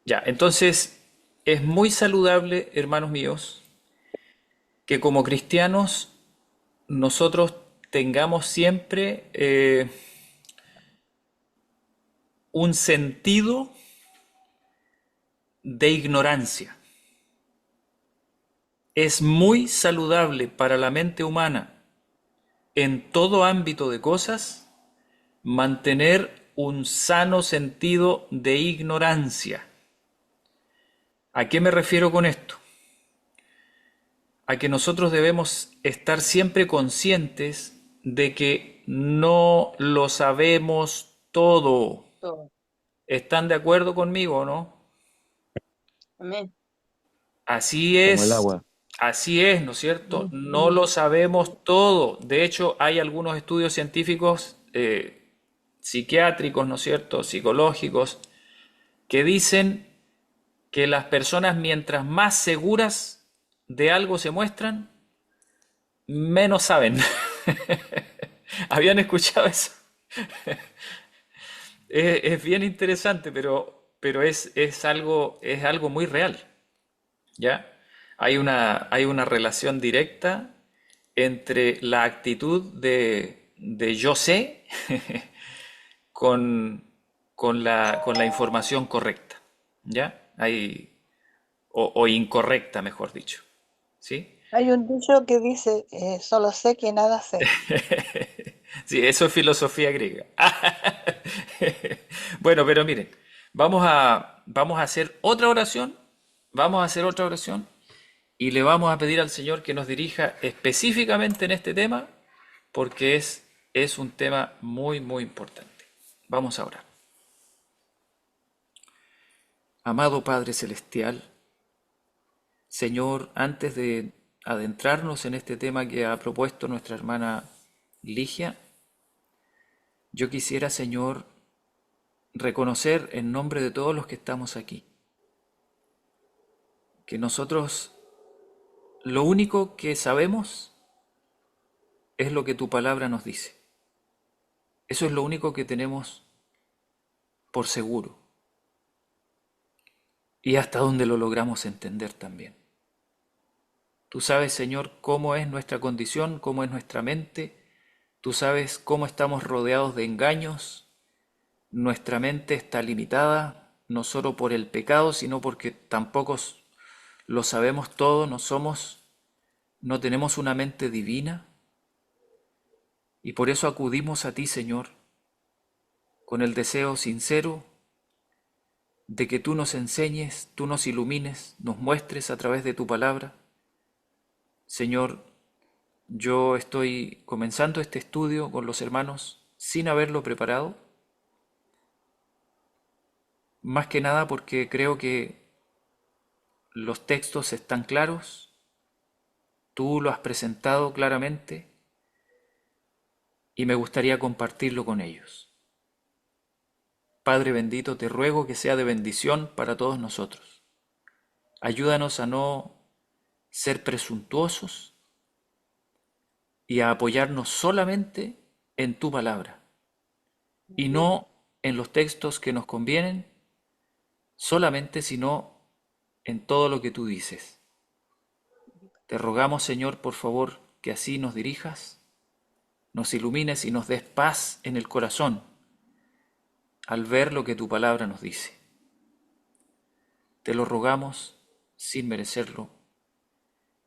Ya, entonces es muy saludable, hermanos míos, que como cristianos nosotros tengamos siempre un sentido de ignorancia. Es muy saludable para la mente humana en todo ámbito de cosas mantener un sano sentido de ignorancia. ¿A qué me refiero con esto? A que nosotros debemos estar siempre conscientes de que no lo sabemos todo. Todo. ¿Están de acuerdo conmigo o no? Amén. Como el agua. Así es, ¿no es cierto? No Ujú. lo sabemos todo. De hecho, hay algunos estudios científicos, psiquiátricos, ¿no es cierto? Psicológicos, que dicen que las personas mientras más seguras de algo se muestran, menos saben. ¿Habían escuchado eso? Es bien interesante, pero es algo muy real, ¿ya? Hay una relación directa entre la actitud de yo sé con, con la información correcta, ¿ya? O incorrecta, mejor dicho, ¿sí? Hay un dicho que dice, solo sé que nada sé. Sí, eso es filosofía griega. Bueno, pero miren, vamos a hacer otra oración, vamos a hacer otra oración y le vamos a pedir al Señor que nos dirija específicamente en este tema, porque es un tema muy, muy importante. Vamos a orar. Amado Padre Celestial, Señor, antes de adentrarnos en este tema que ha propuesto nuestra hermana Ligia, yo quisiera, Señor, reconocer en nombre de todos los que estamos aquí, que nosotros lo único que sabemos es lo que tu palabra nos dice. Eso es lo único que tenemos por seguro y hasta donde lo logramos entender también. Tú sabes, Señor, cómo es nuestra condición, cómo es nuestra mente. Tú sabes cómo estamos rodeados de engaños. Nuestra mente está limitada, no solo por el pecado, sino porque tampoco lo sabemos todo, no tenemos una mente divina. Y por eso acudimos a ti, Señor, con el deseo sincero de que tú nos enseñes, tú nos ilumines, nos muestres a través de tu palabra. Señor, yo estoy comenzando este estudio con los hermanos sin haberlo preparado, más que nada porque creo que los textos están claros, tú lo has presentado claramente y me gustaría compartirlo con ellos. Padre bendito, te ruego que sea de bendición para todos nosotros. Ayúdanos a no ser presuntuosos y a apoyarnos solamente en tu palabra y no en los textos que nos convienen solamente, sino en todo lo que tú dices. Te rogamos, Señor, por favor, que así nos dirijas, nos ilumines y nos des paz en el corazón al ver lo que tu palabra nos dice. Te lo rogamos sin merecerlo,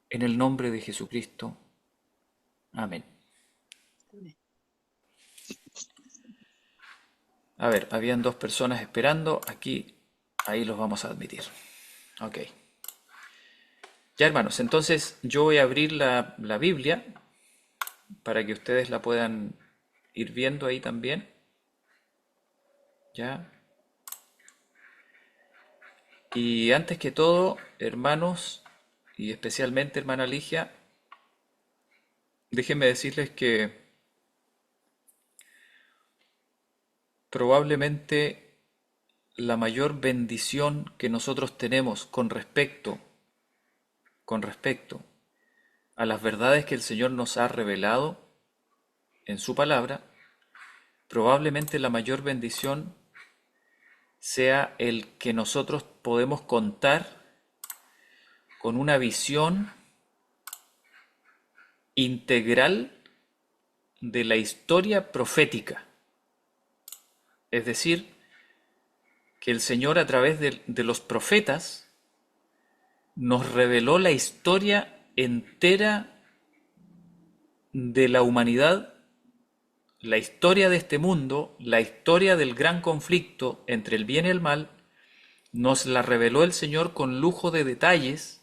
en el nombre de Jesucristo. Amén. A ver, habían dos personas esperando, aquí, ahí los vamos a admitir. Ok. Ya hermanos, entonces yo voy a abrir la Biblia para que ustedes la puedan ir viendo ahí también. Ya. Y antes que todo, hermanos, y especialmente hermana Ligia, déjenme decirles que probablemente la mayor bendición que nosotros tenemos con respecto a las verdades que el Señor nos ha revelado en su palabra, probablemente la mayor bendición sea el que nosotros podemos contar con una visión integral de la historia profética. Es decir, que el Señor a través de los profetas nos reveló la historia entera de la humanidad, la historia de este mundo, la historia del gran conflicto entre el bien y el mal, nos la reveló el Señor con lujo de detalles,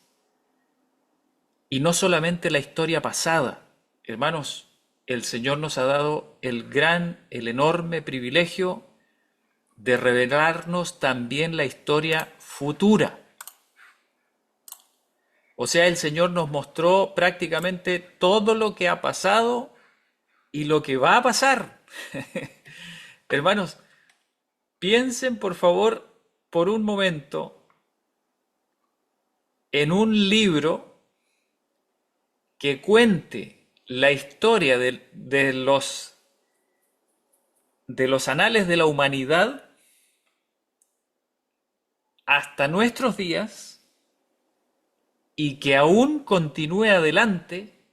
y no solamente la historia pasada. Hermanos, el Señor nos ha dado el enorme privilegio de revelarnos también la historia futura. O sea, el Señor nos mostró prácticamente todo lo que ha pasado y lo que va a pasar. Hermanos, piensen por favor por un momento en un libro que cuente la historia de los anales de la humanidad hasta nuestros días, y que aún continúe adelante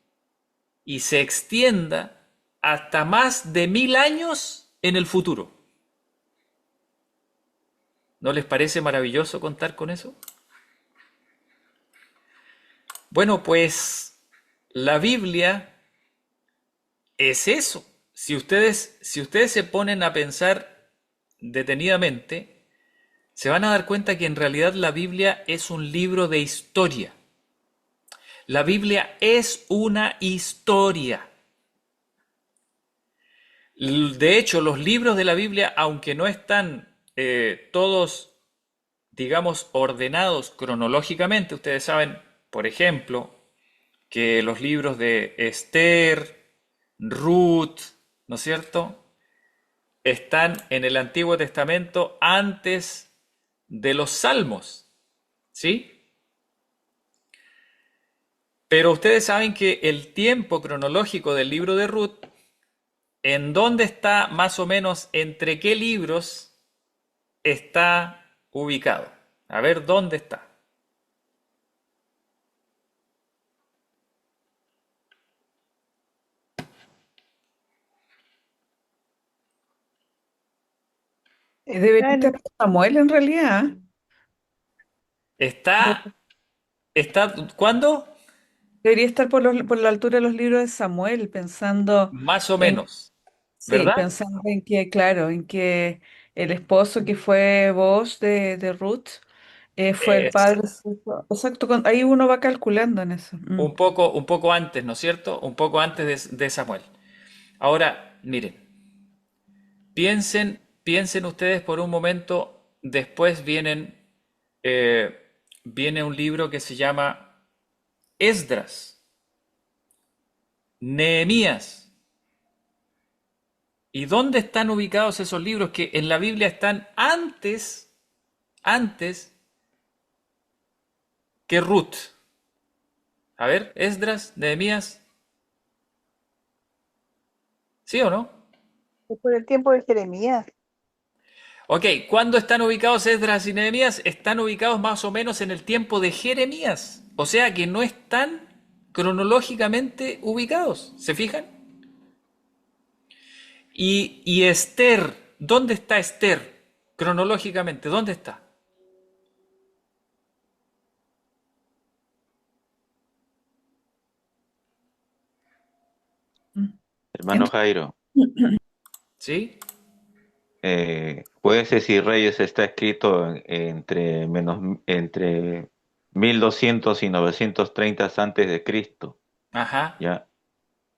y se extienda hasta más de 1000 años en el futuro. ¿No les parece maravilloso contar con eso? Bueno, pues la Biblia es eso. Si ustedes se ponen a pensar detenidamente, se van a dar cuenta que en realidad la Biblia es un libro de historia. La Biblia es una historia. De hecho, los libros de la Biblia, aunque no están todos, digamos, ordenados cronológicamente, ustedes saben, por ejemplo, que los libros de Esther, Ruth, ¿no es cierto?, están en el Antiguo Testamento antes de los Salmos, ¿sí? Pero ustedes saben que el tiempo cronológico del libro de Ruth, ¿en dónde está más o menos, entre qué libros está ubicado? A ver, ¿dónde está? Debería estar por Samuel en realidad. Está, ¿cuándo? Debería estar por la altura de los libros de Samuel, pensando Más o en, menos, sí, ¿verdad? pensando en que, claro, en que el esposo que fue Boaz de Ruth fue el Eso. padre. Exacto, ahí uno va calculando en eso. Un poco antes, ¿no es cierto? Un poco antes de Samuel. Ahora, miren, piensen ustedes por un momento, después viene un libro que se llama Esdras, Nehemías. ¿Y dónde están ubicados esos libros que en la Biblia están antes que Ruth? A ver, Esdras, Nehemías, ¿sí o no? Por el tiempo de Jeremías. Ok, ¿cuándo están ubicados Esdras y Nehemías? Están ubicados más o menos en el tiempo de Jeremías. O sea que no están cronológicamente ubicados. ¿Se fijan? Y Esther, ¿dónde está Esther? Cronológicamente, ¿dónde está? Mm. Hermano Jairo, ¿Sí? Jueces y Reyes está escrito entre 1200 y 930 antes de Cristo, Ajá. ya,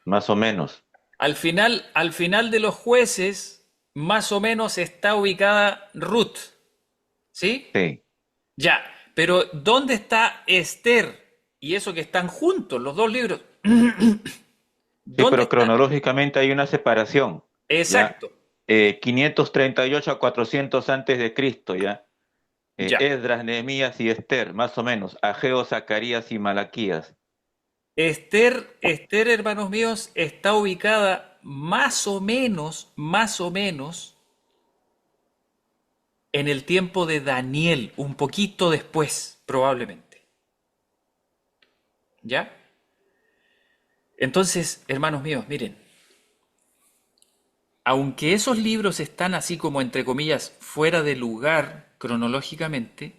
más o menos. Al final de los jueces, más o menos está ubicada Ruth. ¿Sí? Sí, Ya. Pero ¿dónde está Esther? Y eso que están juntos, los dos libros. sí, ¿Dónde pero está? cronológicamente hay una separación, ya. Exacto. 538 a 400 antes de Cristo, ya. Ya. Esdras, Nehemías y Esther, más o menos. Ageo, Zacarías y Malaquías. Esther, hermanos míos, está ubicada más o menos en el tiempo de Daniel, un poquito después, probablemente. ¿Ya? Entonces, hermanos míos, miren, aunque esos libros están así como entre comillas fuera de lugar cronológicamente,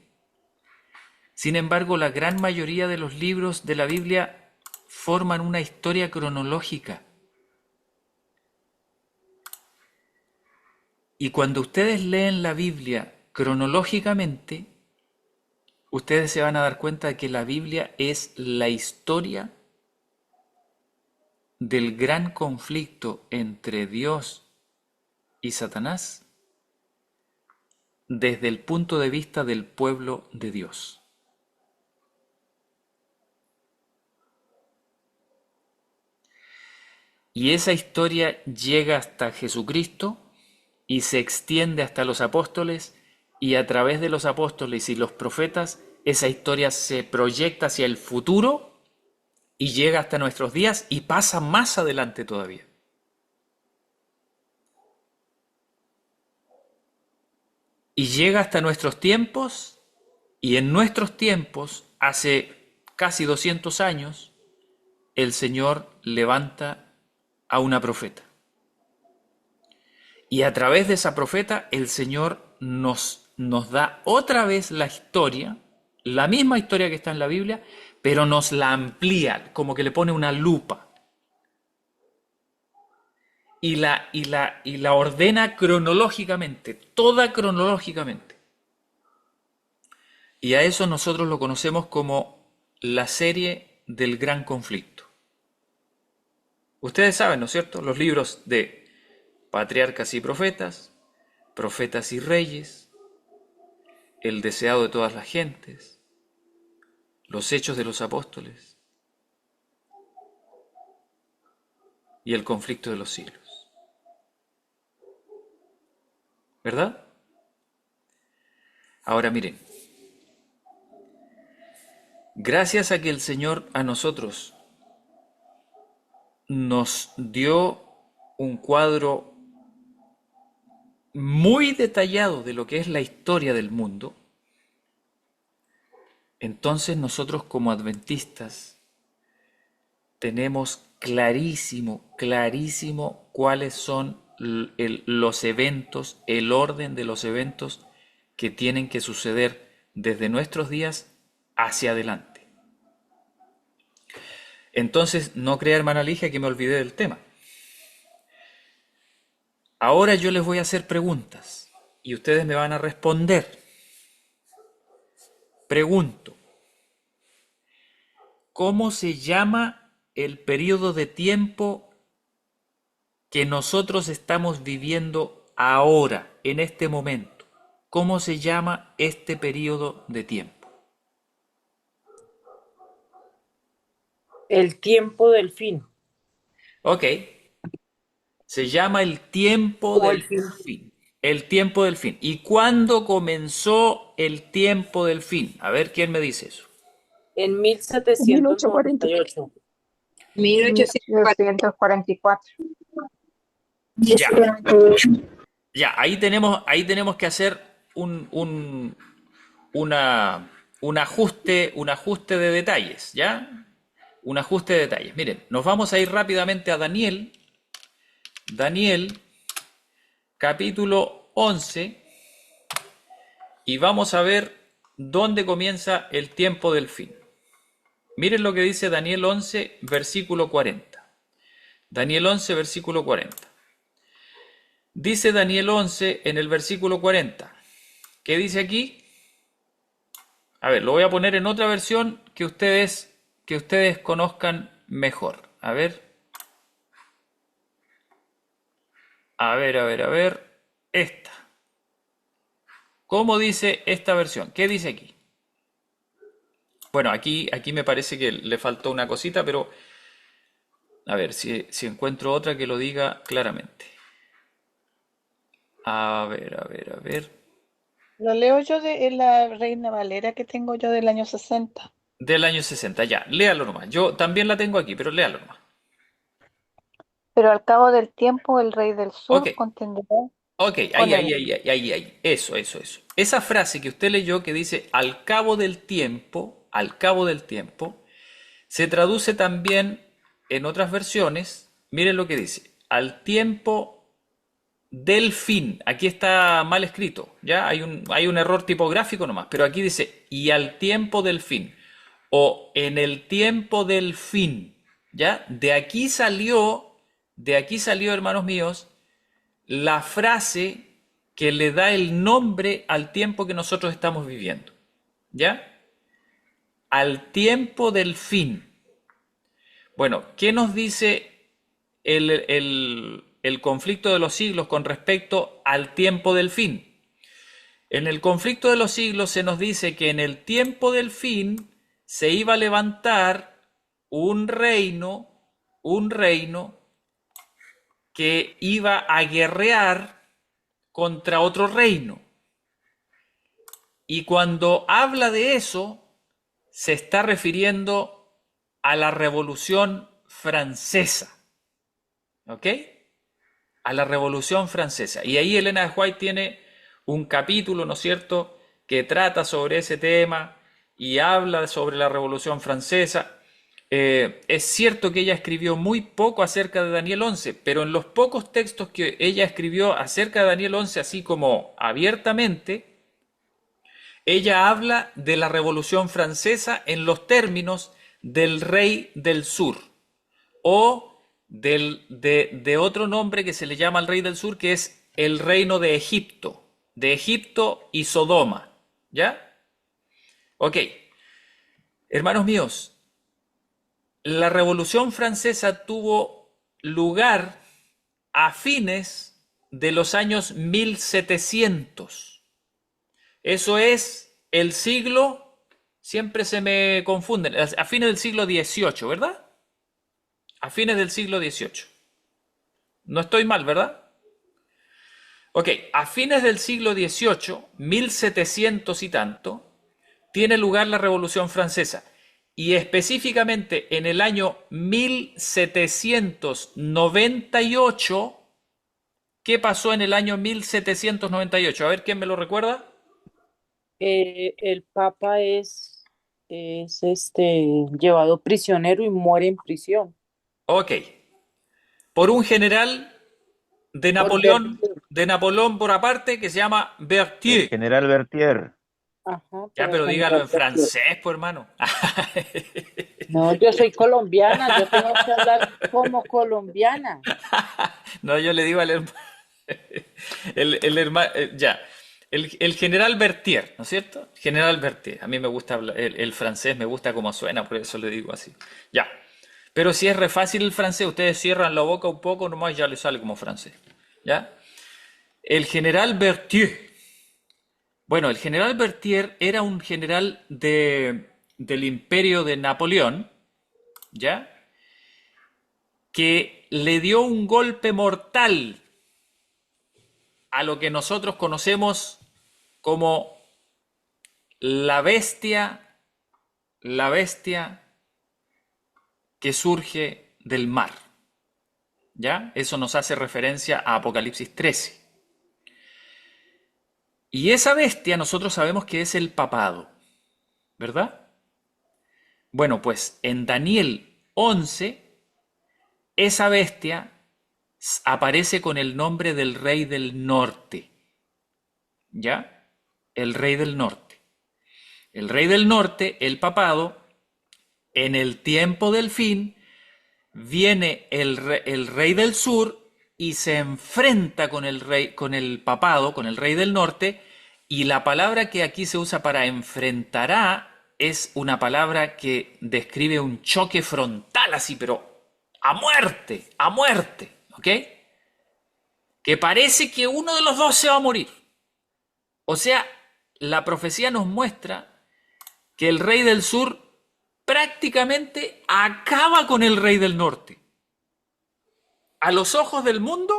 sin embargo, la gran mayoría de los libros de la Biblia forman una historia cronológica. Y cuando ustedes leen la Biblia cronológicamente, ustedes se van a dar cuenta de que la Biblia es la historia del gran conflicto entre Dios y Satanás desde el punto de vista del pueblo de Dios. Y esa historia llega hasta Jesucristo y se extiende hasta los apóstoles, y a través de los apóstoles y los profetas, esa historia se proyecta hacia el futuro y llega hasta nuestros días y pasa más adelante todavía. Y llega hasta nuestros tiempos, y en nuestros tiempos, hace casi 200 años, el Señor levanta a una profeta. Y a través de esa profeta, el Señor nos da otra vez la historia, la misma historia que está en la Biblia, pero nos la amplía, como que le pone una lupa. Y la ordena cronológicamente, toda cronológicamente. Y a eso nosotros lo conocemos como la serie del gran conflicto. Ustedes saben, ¿no es cierto? Los libros de Patriarcas y Profetas, Profetas y Reyes, El deseado de todas las gentes, Los Hechos de los Apóstoles y El conflicto de los siglos. ¿Verdad? Ahora miren, gracias a que el Señor a nosotros nos dio un cuadro muy detallado de lo que es la historia del mundo, entonces nosotros como adventistas tenemos clarísimo, clarísimo cuáles son los eventos, el orden de los eventos que tienen que suceder desde nuestros días hacia adelante. Entonces, no crea, hermana Ligia, que me olvidé del tema. Ahora yo les voy a hacer preguntas y ustedes me van a responder. Pregunto, ¿cómo se llama el periodo de tiempo que nosotros estamos viviendo ahora, en este momento? ¿Cómo se llama este periodo de tiempo? El tiempo del fin. Ok, se llama el tiempo O el del fin. fin. El tiempo del fin. ¿Y cuándo comenzó el tiempo del fin? A ver, ¿quién me dice eso? En 1840. 1798. 1844. Ya, ya, ahí tenemos que hacer una, un ajuste de detalles, ¿ya? Un ajuste de detalles. Miren, nos vamos a ir rápidamente a Daniel. Daniel, capítulo 11, y vamos a ver dónde comienza el tiempo del fin. Miren lo que dice Daniel 11, versículo 40. Daniel 11, versículo 40. Dice Daniel 11 en el versículo 40. ¿Qué dice aquí? A ver, lo voy a poner en otra versión que ustedes conozcan mejor. A ver. A ver. Esta. ¿Cómo dice esta versión? ¿Qué dice aquí? Bueno, aquí me parece que le faltó una cosita, pero a ver si encuentro otra que lo diga claramente. A ver. Lo leo yo de la Reina Valera que tengo yo del año 60. Del año 60, ya, léalo nomás. Yo también la tengo aquí, pero léalo nomás. Pero al cabo del tiempo el rey del Ok, sur contenderá ok, con él. ahí. Eso. esa frase que usted leyó que dice al cabo del tiempo, se traduce también en otras versiones. Miren lo que dice, al tiempo del fin. Aquí está mal escrito, ¿ya? Hay un error tipográfico nomás, pero aquí dice y al tiempo del fin o en el tiempo del fin, ¿ya? De aquí salió, hermanos míos, la frase que le da el nombre al tiempo que nosotros estamos viviendo, ¿ya? Al tiempo del fin. Bueno, ¿qué nos dice el conflicto de los siglos con respecto al tiempo del fin? En el conflicto de los siglos se nos dice que en el tiempo del fin se iba a levantar un reino que iba a guerrear contra otro reino. Y cuando habla de eso, se está refiriendo a la Revolución Francesa. ¿Ok? A la Revolución Francesa. Y ahí Elena de White tiene un capítulo, ¿no es cierto?, que trata sobre ese tema y habla sobre la Revolución Francesa. Es cierto que ella escribió muy poco acerca de Daniel 11, pero en los pocos textos que ella escribió acerca de Daniel 11, así como abiertamente, ella habla de la Revolución Francesa en los términos del rey del sur, o de otro nombre que se le llama al rey del sur, que es el reino de Egipto y Sodoma, ¿ya? Ok, hermanos míos, la Revolución Francesa tuvo lugar a fines de los años 1700. Eso es el siglo, siempre se me confunden, a fines del siglo XVIII, ¿verdad? A fines del siglo XVIII. No estoy mal, ¿verdad? Ok, a fines del siglo XVIII, 1700 y tanto, tiene lugar la Revolución Francesa. Y específicamente en el año 1798, ¿qué pasó en el año 1798? A ver, ¿quién me lo recuerda? El Papa es llevado prisionero y muere en prisión Ok, por un general por Berlín. de Napoleón Bonaparte que se llama El Berthier. general Berthier. Ajá, Ya, por el pero dígalo general en Berlín. francés, pues, hermano. No, yo soy colombiana, yo tengo que hablar como colombiana. No, yo le digo al hermano. El hermano, ya. El general Berthier, ¿no es cierto? General Berthier. A mí me gusta hablar, el francés, me gusta cómo suena, por eso le digo así. Ya. Pero si es re fácil el francés, ustedes cierran la boca un poco nomás y ya les sale como francés. ¿Ya? El general Berthier. Bueno, el general Berthier era un general del imperio de Napoleón, ¿ya? Que le dio un golpe mortal a lo que nosotros conocemos como la bestia que surge del mar. ¿Ya? Eso nos hace referencia a Apocalipsis 13. Y esa bestia nosotros sabemos que es el papado, ¿verdad? Bueno, pues en Daniel 11, esa bestia aparece con el nombre del rey del norte. ¿Ya? El rey del norte. El rey del norte, el papado, en el tiempo del fin, viene el rey del sur y se enfrenta con el papado, con el rey del norte, y la palabra que aquí se usa para enfrentará es una palabra que describe un choque frontal así, pero a muerte, ¿ok? Que parece que uno de los dos se va a morir. O sea, la profecía nos muestra que el rey del sur prácticamente acaba con el rey del norte. A los ojos del mundo,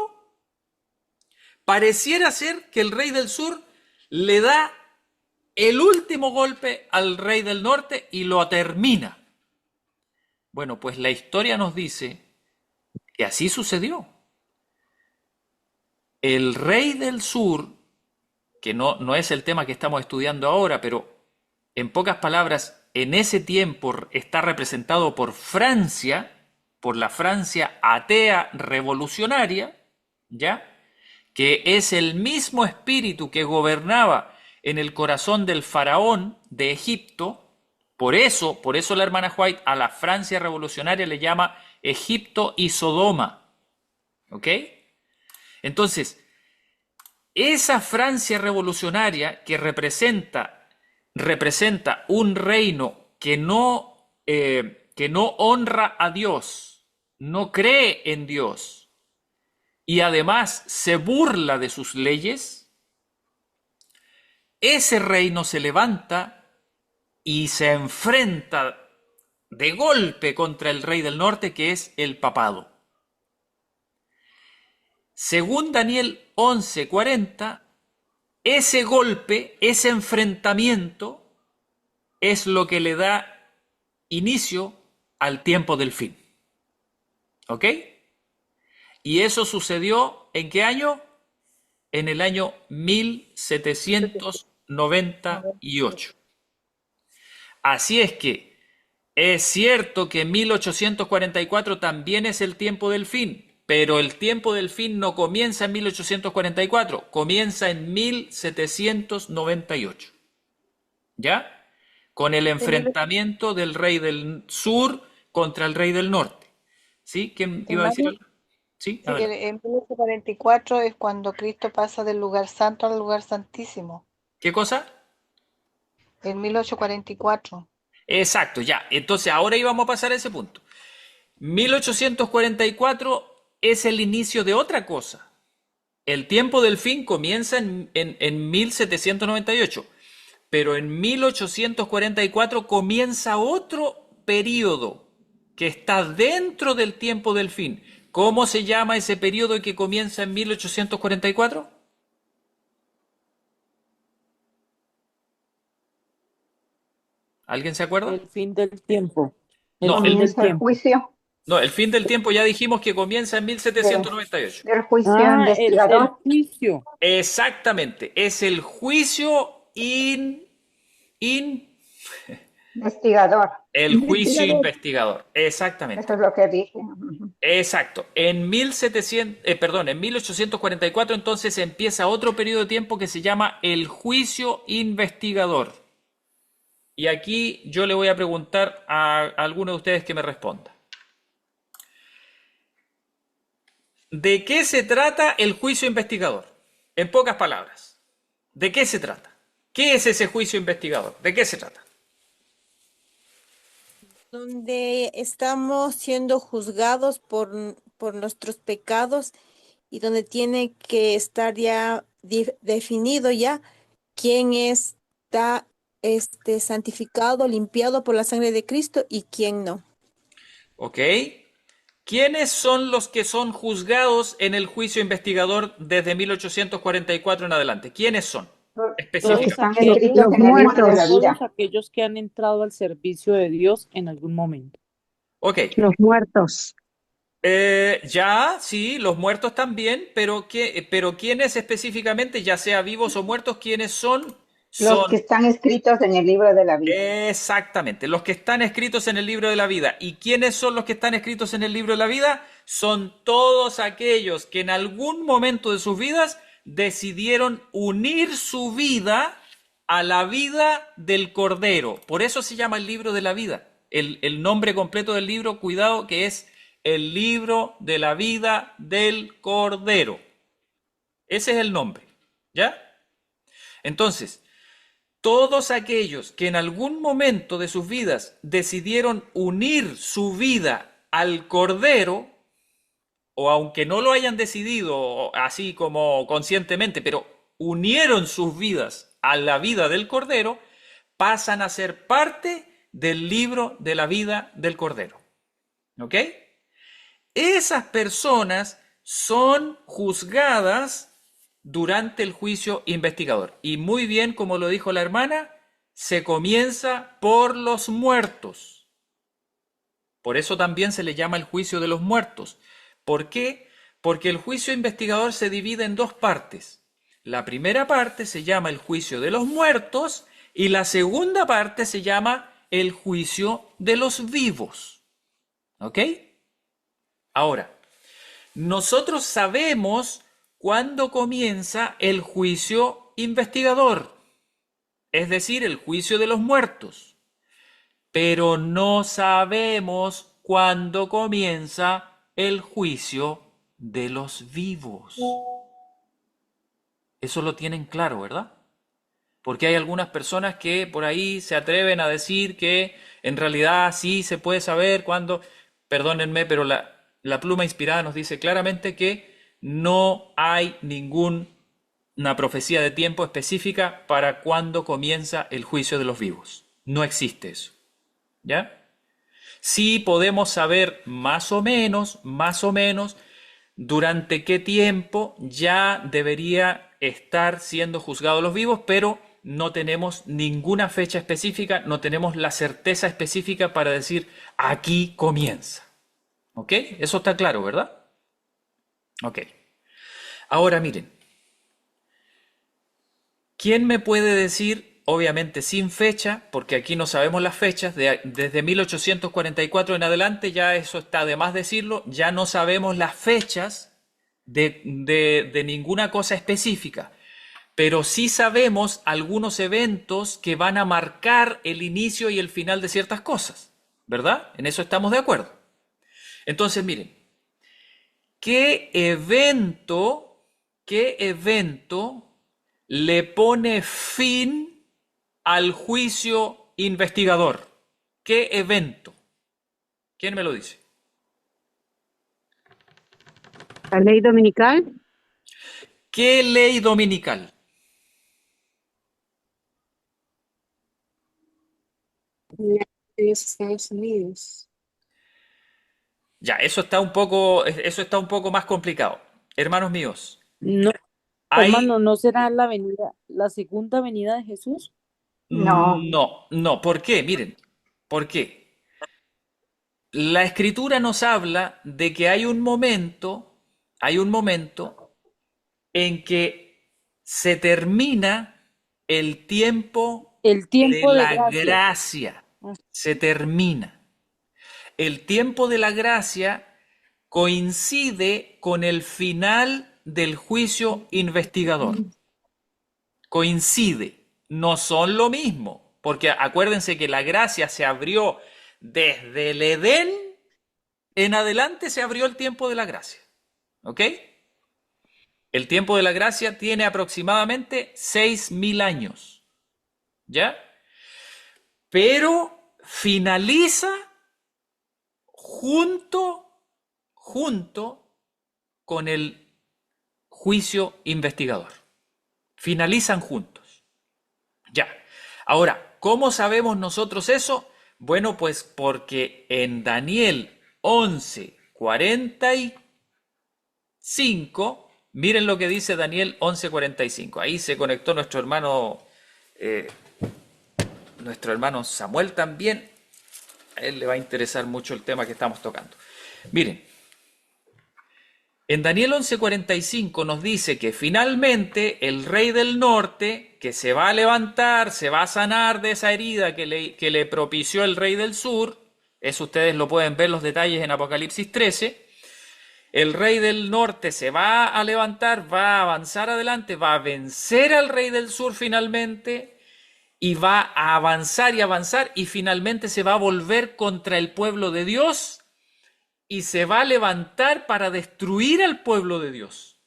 pareciera ser que el rey del sur le da el último golpe al rey del norte y lo termina. Bueno, pues la historia nos dice que así sucedió. El rey del sur, que no es el tema que estamos estudiando ahora, pero en pocas palabras, en ese tiempo está representado por Francia, por la Francia atea revolucionaria, ¿ya? Que es el mismo espíritu que gobernaba en el corazón del faraón de Egipto. Por eso la hermana White a la Francia revolucionaria le llama Egipto y Sodoma. ¿Ok? Entonces, esa Francia revolucionaria que representa un reino que no honra a Dios, no cree en Dios y además se burla de sus leyes, ese reino se levanta y se enfrenta de golpe contra el rey del norte, que es el papado. Según Daniel 11:40, ese golpe, ese enfrentamiento, es lo que le da inicio al tiempo del fin. ¿Ok? Y eso sucedió ¿en qué año? En el año 1798. Así es que es cierto que 1844 también es el tiempo del fin, pero el tiempo del fin no comienza en 1844, comienza en 1798. ¿Ya? Con el enfrentamiento del rey del sur contra el rey del norte. ¿Sí? ¿Quién iba a decir algo? Sí, Sí, en 1844 es cuando Cristo pasa del lugar santo al lugar santísimo. ¿Qué cosa? En 1844. Exacto, ya. Entonces ahora íbamos a pasar a ese punto. 1844 es el inicio de otra cosa. El tiempo del fin comienza en 1798, pero en 1844 comienza otro periodo que está dentro del tiempo del fin. ¿Cómo se llama ese periodo que comienza en 1844? ¿Alguien se acuerda? El fin del tiempo. No, Comienza el juicio no, el fin del tiempo ya dijimos que comienza en 1798. del juicio El investigador. juicio. Exactamente, es el juicio Investigador. el juicio investigador. Exactamente. Eso es lo que dije. Exacto. En 1844 entonces empieza otro periodo de tiempo que se llama el juicio investigador. Y aquí yo le voy a preguntar a alguno de ustedes que me responda. ¿De qué se trata el juicio investigador? En pocas palabras. ¿De qué se trata? ¿Qué es ese juicio investigador? ¿De qué se trata? Donde estamos siendo juzgados por nuestros pecados y donde tiene que estar ya definido ya quién está santificado, limpiado por la sangre de Cristo y quién no. ¿Ok? ¿Quiénes son los que son juzgados en el juicio investigador desde 1844 en adelante? ¿Quiénes son? Los que Específicamente. están escritos en el libro de la vida. Todos aquellos que han entrado al servicio de Dios en algún momento. Ok. Los muertos. Ya, sí, los muertos también, pero ¿quiénes específicamente, ya sea vivos o muertos, quiénes son? Los que están escritos en el libro de la vida. Exactamente, los que están escritos en el libro de la vida. ¿Y quiénes son los que están escritos en el libro de la vida? Son todos aquellos que en algún momento de sus vidas decidieron unir su vida a la vida del Cordero. Por eso se llama el libro de la vida. El nombre completo del libro, cuidado, que es el libro de la vida del Cordero. Ese es el nombre, ¿ya? Entonces, todos aquellos que en algún momento de sus vidas decidieron unir su vida al Cordero, o aunque no lo hayan decidido así como conscientemente, pero unieron sus vidas a la vida del Cordero, pasan a ser parte del libro de la vida del Cordero. ¿Ok? Esas personas son juzgadas durante el juicio investigador. Y muy bien, como lo dijo la hermana, se comienza por los muertos. Por eso también se le llama el juicio de los muertos. ¿Por qué? Porque el juicio investigador se divide en dos partes. La primera parte se llama el juicio de los muertos y la segunda parte se llama el juicio de los vivos. ¿Ok? Ahora, nosotros sabemos cuándo comienza el juicio investigador, es decir, el juicio de los muertos, pero no sabemos cuándo comienza el juicio de los vivos. Eso lo tienen claro, ¿verdad? Porque hay algunas personas que por ahí se atreven a decir que en realidad sí se puede saber cuándo, perdónenme, pero la pluma inspirada nos dice claramente que no hay ninguna profecía de tiempo específica para cuándo comienza el juicio de los vivos. No existe eso. ¿Ya? Sí podemos saber más o menos, durante qué tiempo ya debería estar siendo juzgados los vivos, pero no tenemos ninguna fecha específica, no tenemos la certeza específica para decir aquí comienza. ¿Ok? Eso está claro, ¿verdad? Ok. Ahora miren, ¿quién me puede decir, obviamente sin fecha, porque aquí no sabemos las fechas, desde 1844 en adelante, ya eso está de más decirlo, ya no sabemos las fechas de ninguna cosa específica, pero sí sabemos algunos eventos que van a marcar el inicio y el final de ciertas cosas, ¿verdad? En eso estamos de acuerdo. Entonces, miren, ¿qué evento le pone fin al juicio investigador? ¿Qué evento? ¿Quién me lo dice? La ley dominical. ¿Qué ley dominical? De los Estados Unidos. Ya, eso está un poco más complicado. Hermanos míos, No, hay... hermano, ¿no será la segunda venida de Jesús? No. No. ¿Por qué? Miren, ¿por qué? La Escritura nos habla de que hay un momento en que se termina el tiempo El de tiempo de la gracia. gracia. Se termina. El tiempo de la gracia coincide con el final del juicio investigador. Coincide. No son lo mismo. Porque acuérdense que la gracia se abrió desde el Edén en adelante, se abrió el tiempo de la gracia. ¿Ok? El tiempo de la gracia tiene aproximadamente 6.000 años. ¿Ya? Pero finaliza junto con el juicio investigador. Finalizan juntos. Ya. Ahora, ¿cómo sabemos nosotros eso? Bueno, pues porque en Daniel 11:45, miren lo que dice Daniel 11:45. Ahí se conectó nuestro hermano Samuel también. A él le va a interesar mucho el tema que estamos tocando. Miren, en Daniel 11:45 nos dice que finalmente el rey del norte, que se va a levantar, se va a sanar de esa herida que le propició el rey del sur, eso ustedes lo pueden ver los detalles en Apocalipsis 13, el rey del norte se va a levantar, va a avanzar adelante, va a vencer al rey del sur finalmente, y va a avanzar y finalmente se va a volver contra el pueblo de Dios y se va a levantar para destruir al pueblo de Dios.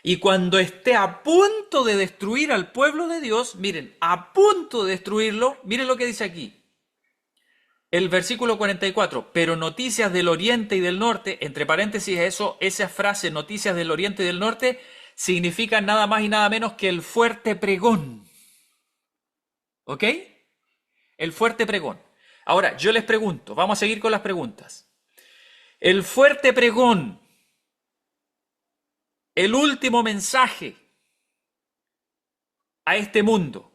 Y cuando esté a punto de destruir al pueblo de Dios, miren, a punto de destruirlo, miren lo que dice aquí. El versículo 44, pero noticias del oriente y del norte, entre paréntesis esa frase, noticias del oriente y del norte, significan nada más y nada menos que el fuerte pregón. ¿Ok? El fuerte pregón. Ahora, yo les pregunto, vamos a seguir con las preguntas. El fuerte pregón, el último mensaje a este mundo,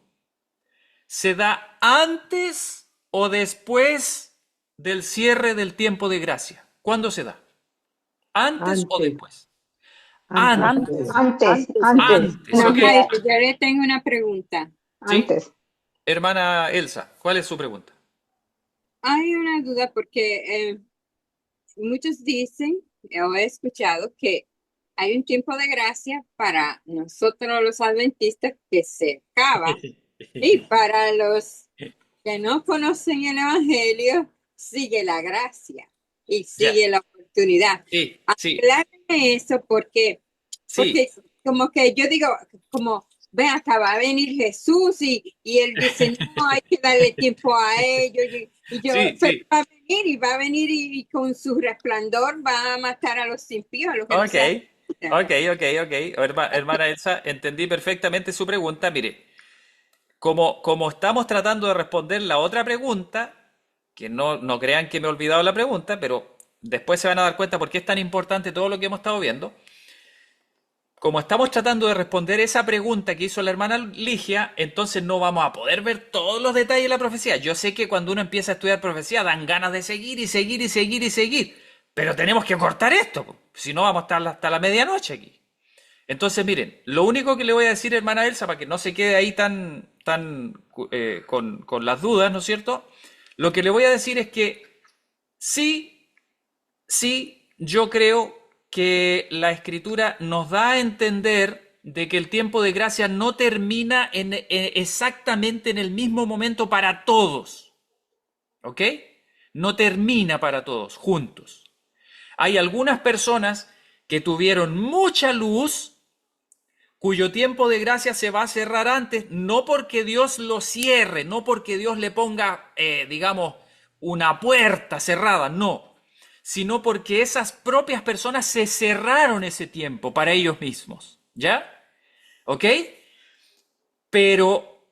¿se da antes o después del cierre del tiempo de gracia? ¿Cuándo se da? ¿Antes o después? Antes. Antes, Antes. una Ok. Maestro, yo le tengo una pregunta. ¿Sí? antes. Hermana Elsa, ¿cuál es su pregunta? Hay una duda porque muchos dicen, o he escuchado, que hay un tiempo de gracia para nosotros los adventistas que se acaba y para los que no conocen el Evangelio sigue la gracia y Ya. sigue la oportunidad. Sí, sí, Aclárame eso porque sí. como que yo digo, como, ven acá, va a venir Jesús y él dice, no, hay que darle tiempo a ellos. Y yo, Sí, pero sí. va a venir y con su resplandor va a matar a los impíos, a los que no Ok, se dan cuenta. ok. Hermana Elsa, entendí perfectamente su pregunta. Mire, como estamos tratando de responder la otra pregunta, que no crean que me he olvidado la pregunta, pero después se van a dar cuenta por qué es tan importante todo lo que hemos estado viendo. Como estamos tratando de responder esa pregunta que hizo la hermana Ligia, entonces no vamos a poder ver todos los detalles de la profecía. Yo sé que cuando uno empieza a estudiar profecía dan ganas de seguir y seguir y seguir y seguir, pero tenemos que cortar esto, po. Si no vamos a estar hasta la medianoche aquí. Entonces, miren, lo único que le voy a decir, hermana Elsa, para que no se quede ahí con las dudas, ¿no es cierto? Lo que le voy a decir es que sí, sí, yo creo que la escritura nos da a entender de que el tiempo de gracia no termina exactamente en el mismo momento para todos, ¿ok? No termina para todos juntos. Hay algunas personas que tuvieron mucha luz cuyo tiempo de gracia se va a cerrar antes, no porque Dios lo cierre, no porque Dios le ponga, digamos, una puerta cerrada, no, sino porque esas propias personas se cerraron ese tiempo para ellos mismos, ¿ya? ¿Ok? Pero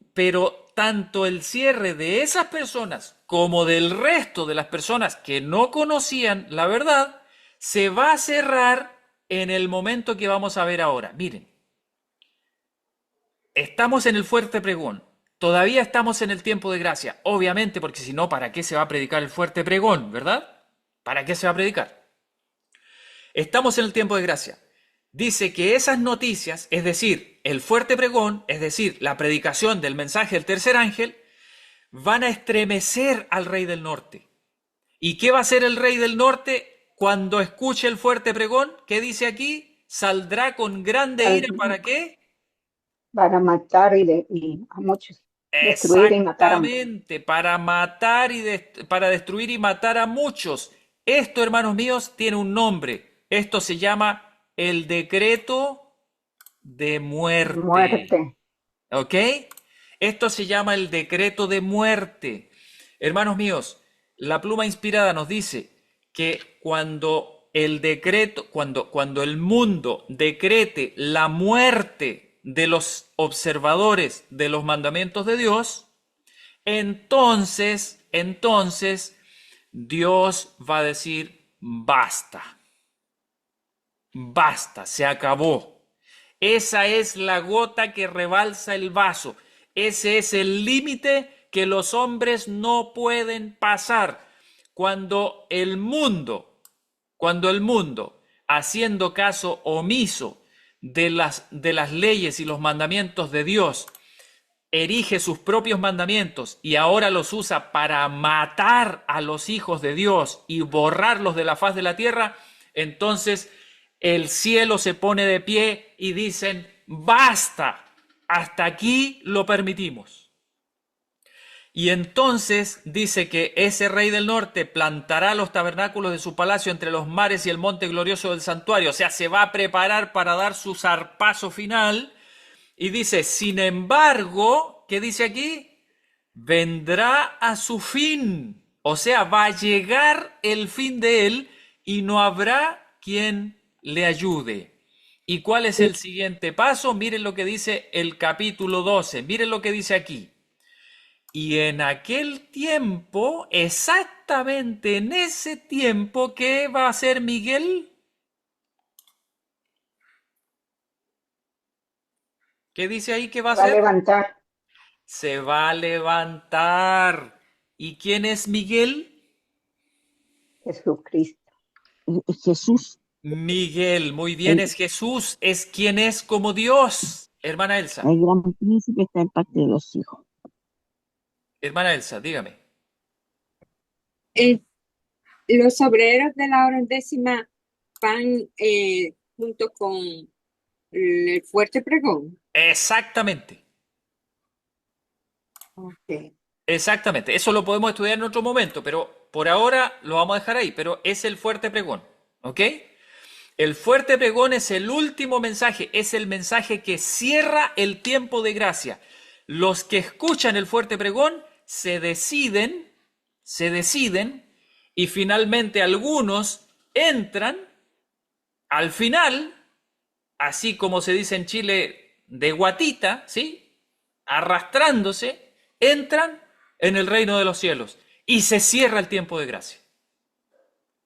tanto el cierre de esas personas como del resto de las personas que no conocían la verdad, se va a cerrar en el momento que vamos a ver ahora. Miren. Estamos en el fuerte pregón. Todavía estamos en el tiempo de gracia. Obviamente, porque si no, ¿para qué se va a predicar el fuerte pregón, verdad? ¿Para qué se va a predicar? Estamos en el tiempo de gracia. Dice que esas noticias, es decir, el fuerte pregón, es decir, la predicación del mensaje del tercer ángel, van a estremecer al rey del norte. ¿Y qué va a hacer el rey del norte cuando escuche el fuerte pregón? ¿Qué dice aquí? Saldrá con grande ira. ¿Para qué? Para matar y a muchos. Destruir y matar a muchos. Exactamente, para matar para destruir y matar a muchos. Esto, hermanos míos, tiene un nombre. Esto se llama el decreto de muerte. Muerte. ¿Ok? Esto se llama el decreto de muerte. Hermanos míos, la pluma inspirada nos dice que cuando cuando el mundo decrete la muerte de los observadores de los mandamientos de Dios, entonces Dios va a decir, basta, basta, se acabó. Esa es la gota que rebalsa el vaso. Ese es el límite que los hombres no pueden pasar. Cuando el mundo, haciendo caso omiso de las leyes y los mandamientos de Dios, erige sus propios mandamientos y ahora los usa para matar a los hijos de Dios y borrarlos de la faz de la tierra, entonces el cielo se pone de pie y dicen, basta, hasta aquí lo permitimos. Y entonces dice que ese rey del norte plantará los tabernáculos de su palacio entre los mares y el monte glorioso del santuario, o sea, se va a preparar para dar su zarpazo final. Y dice, sin embargo, ¿qué dice aquí? Vendrá a su fin. O sea, va a llegar el fin de él y no habrá quien le ayude. ¿Y cuál es el siguiente paso? Miren lo que dice el capítulo 12. Miren lo que dice aquí. Y en aquel tiempo, exactamente en ese tiempo, ¿qué va a hacer Miguel? ¿Qué dice ahí que va a Va a hacer? levantar. Se va a levantar. ¿Y quién es Miguel? Jesucristo. Jesús. Miguel, muy bien, es Jesús, es quien es como Dios. Hermana Elsa, El gran príncipe está en parte de los hijos. hermana Elsa, dígame. Eh, los obreros de la hora décima van junto con el fuerte pregón. Exactamente, Ok. exactamente. Eso lo podemos estudiar en otro momento, pero por ahora lo vamos a dejar ahí, pero es el fuerte pregón, ¿ok? El fuerte pregón es el último mensaje, es el mensaje que cierra el tiempo de gracia. Los que escuchan el fuerte pregón se deciden, y finalmente algunos entran al final, así como se dice en Chile, de guatita, ¿sí? Arrastrándose, entran en el reino de los cielos y se cierra el tiempo de gracia.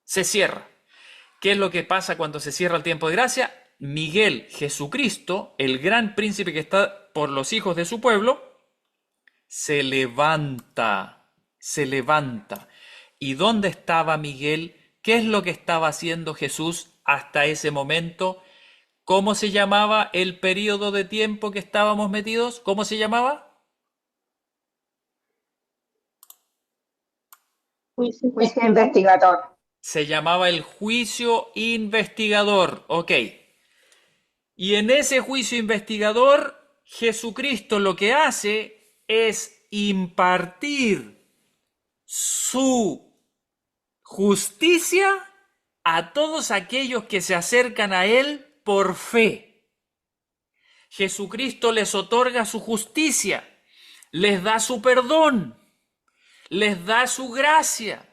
Se cierra. ¿Qué es lo que pasa cuando se cierra el tiempo de gracia? Miguel, Jesucristo, el gran príncipe que está por los hijos de su pueblo, se levanta, se levanta. ¿Y dónde estaba Miguel? ¿Qué es lo que estaba haciendo Jesús hasta ese momento? ¿Cómo se llamaba el periodo de tiempo que estábamos metidos? ¿Cómo se llamaba? Juicio investigador. Se llamaba el juicio investigador. Ok. Y en ese juicio investigador, Jesucristo lo que hace es impartir su justicia a todos aquellos que se acercan a Él por fe. Jesucristo les otorga su justicia, les da su perdón, les da su gracia,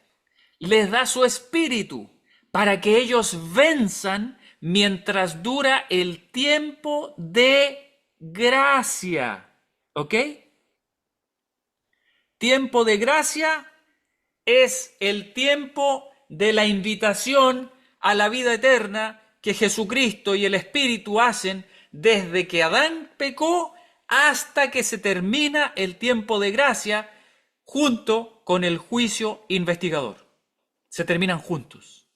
les da su espíritu para que ellos venzan mientras dura el tiempo de gracia. ¿Ok? Tiempo de gracia es el tiempo de la invitación a la vida eterna que Jesucristo y el Espíritu hacen desde que Adán pecó hasta que se termina el tiempo de gracia junto con el juicio investigador. Se terminan juntos.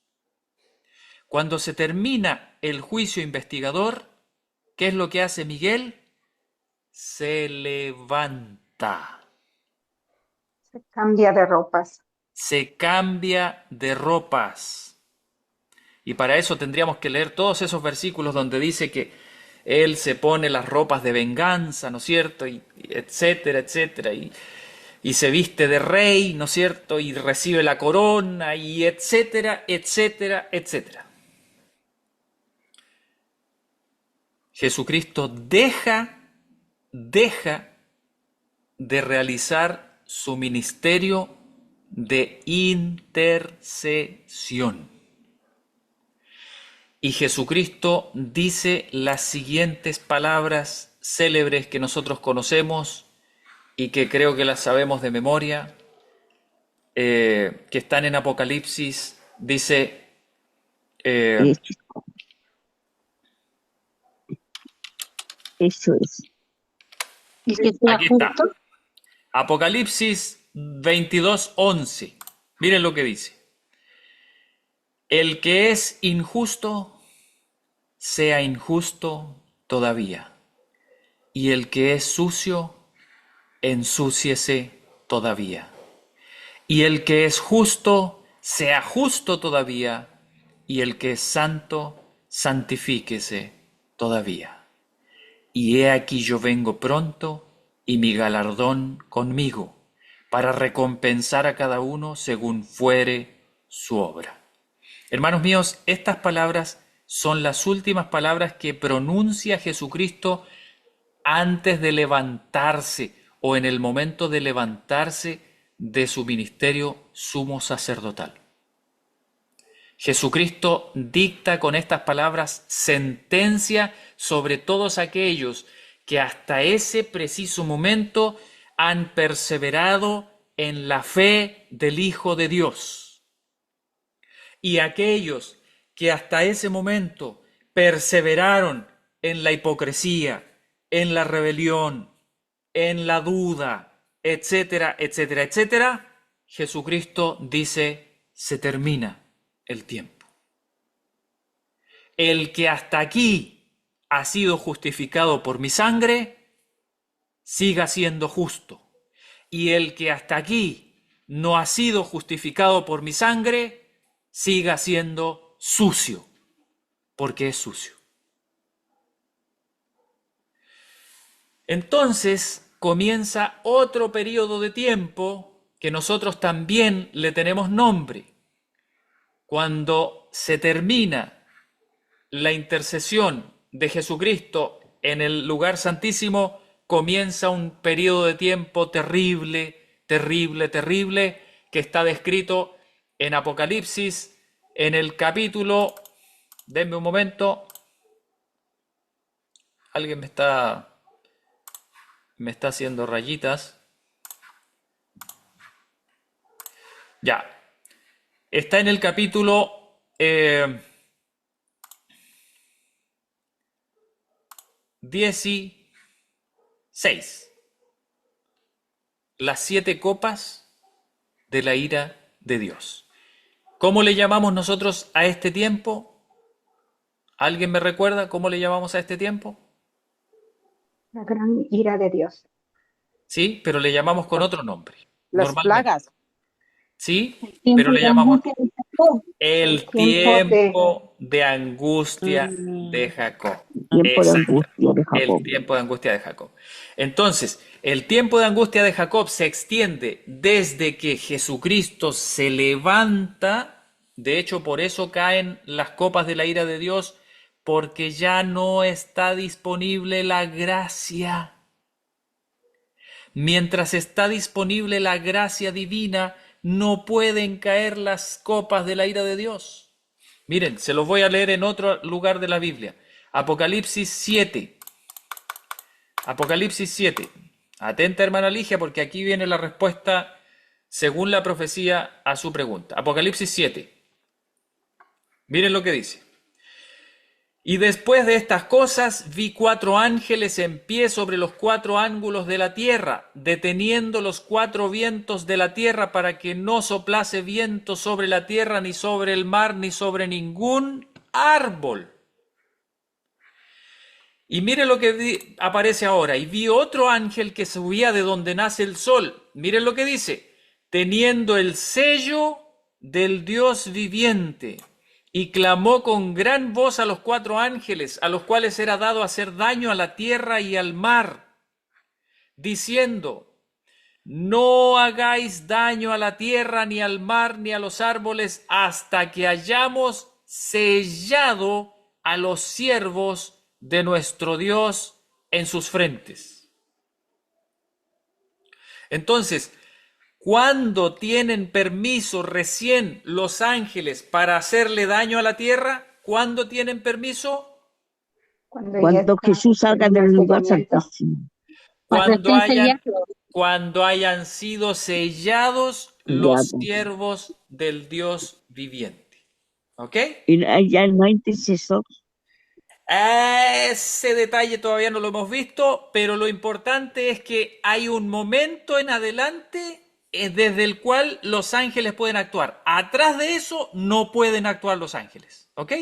Cuando se termina el juicio investigador, ¿qué es lo que hace Miguel? Se levanta. Se cambia de ropas. Se cambia de ropas. Y para eso tendríamos que leer todos esos versículos donde dice que él se pone las ropas de venganza, ¿no es cierto? Y etcétera, etcétera. Y se viste de rey, ¿no es cierto? Y recibe la corona, y etcétera, etcétera, etcétera. Jesucristo deja de realizar su ministerio de intercesión. Y Jesucristo dice las siguientes palabras célebres que nosotros conocemos y que creo que las sabemos de memoria, que están en Apocalipsis. Dice, Eso es. Y que sea aquí está, justo. Apocalipsis 22:11. Miren lo que dice. El que es injusto, sea injusto todavía. Y el que es sucio, ensúciese todavía. Y el que es justo, sea justo todavía. Y el que es santo, santifíquese todavía. Y he aquí yo vengo pronto, y mi galardón conmigo, para recompensar a cada uno según fuere su obra. Hermanos míos, estas palabras son las últimas palabras que pronuncia Jesucristo antes de levantarse o en el momento de levantarse de su ministerio sumo sacerdotal. Jesucristo dicta con estas palabras sentencia sobre todos aquellos que hasta ese preciso momento han perseverado en la fe del Hijo de Dios. Y aquellos que hasta ese momento perseveraron en la hipocresía, en la rebelión, en la duda, etcétera, etcétera, etcétera, Jesucristo dice, se termina el tiempo. el que hasta aquí ha sido justificado por mi sangre, siga siendo justo. Y el que hasta aquí no ha sido justificado por mi sangre, siga siendo sucio, porque es sucio. Entonces comienza otro periodo de tiempo que nosotros también le tenemos nombre. Cuando se termina la intercesión de Jesucristo en el lugar santísimo, comienza un periodo de tiempo terrible, terrible, terrible, que está descrito en Apocalipsis, en el capítulo, denme un momento, alguien me está haciendo rayitas. Ya, está en el capítulo 16, las 7 copas de la ira de Dios. ¿Cómo le llamamos nosotros a este tiempo? ¿Alguien me recuerda cómo le llamamos a este tiempo? La gran ira de Dios. Sí, pero le llamamos con otro nombre. Las Normalmente. plagas. Sí, Tiempo pero le de llamamos angustia de Jacob. el tiempo de angustia de Jacob. Tiempo de Exacto, angustia de el Jacob. tiempo de angustia de Jacob. Entonces, el tiempo de angustia de Jacob se extiende desde que Jesucristo se levanta. De hecho, por eso caen las copas de la ira de Dios, porque ya no está disponible la gracia. Mientras está disponible la gracia divina, no pueden caer las copas de la ira de Dios. Miren, se los voy a leer en otro lugar de la Biblia. Apocalipsis 7. Apocalipsis 7. Atenta, hermana Ligia, porque aquí viene la respuesta según la profecía a su pregunta. Apocalipsis 7. Miren lo que dice. Y después de estas cosas vi 4 ángeles en pie sobre los 4 ángulos de la tierra, deteniendo los 4 vientos de la tierra para que no soplase viento sobre la tierra, ni sobre el mar, ni sobre ningún árbol. Y mire lo que aparece ahora. Y vi otro ángel que subía de donde nace el sol. Miren lo que dice. Teniendo el sello del Dios viviente. Y clamó con gran voz a los 4 ángeles, a los cuales era dado hacer daño a la tierra y al mar, diciendo: no hagáis daño a la tierra, ni al mar, ni a los árboles, hasta que hayamos sellado a los siervos de nuestro Dios en sus frentes. Entonces, ¿cuándo tienen permiso recién los ángeles para hacerle daño a la tierra? ¿Cuándo tienen permiso? Cuando Jesús salga del lugar santísimo. Cuando hayan sido sellados los siervos del Dios viviente. ¿Ok? Y ya no hay intercesor. Ese detalle todavía no lo hemos visto, pero lo importante es que hay un momento en adelante desde el cual los ángeles pueden actuar. Atrás de eso no pueden actuar los ángeles. ¿Ok?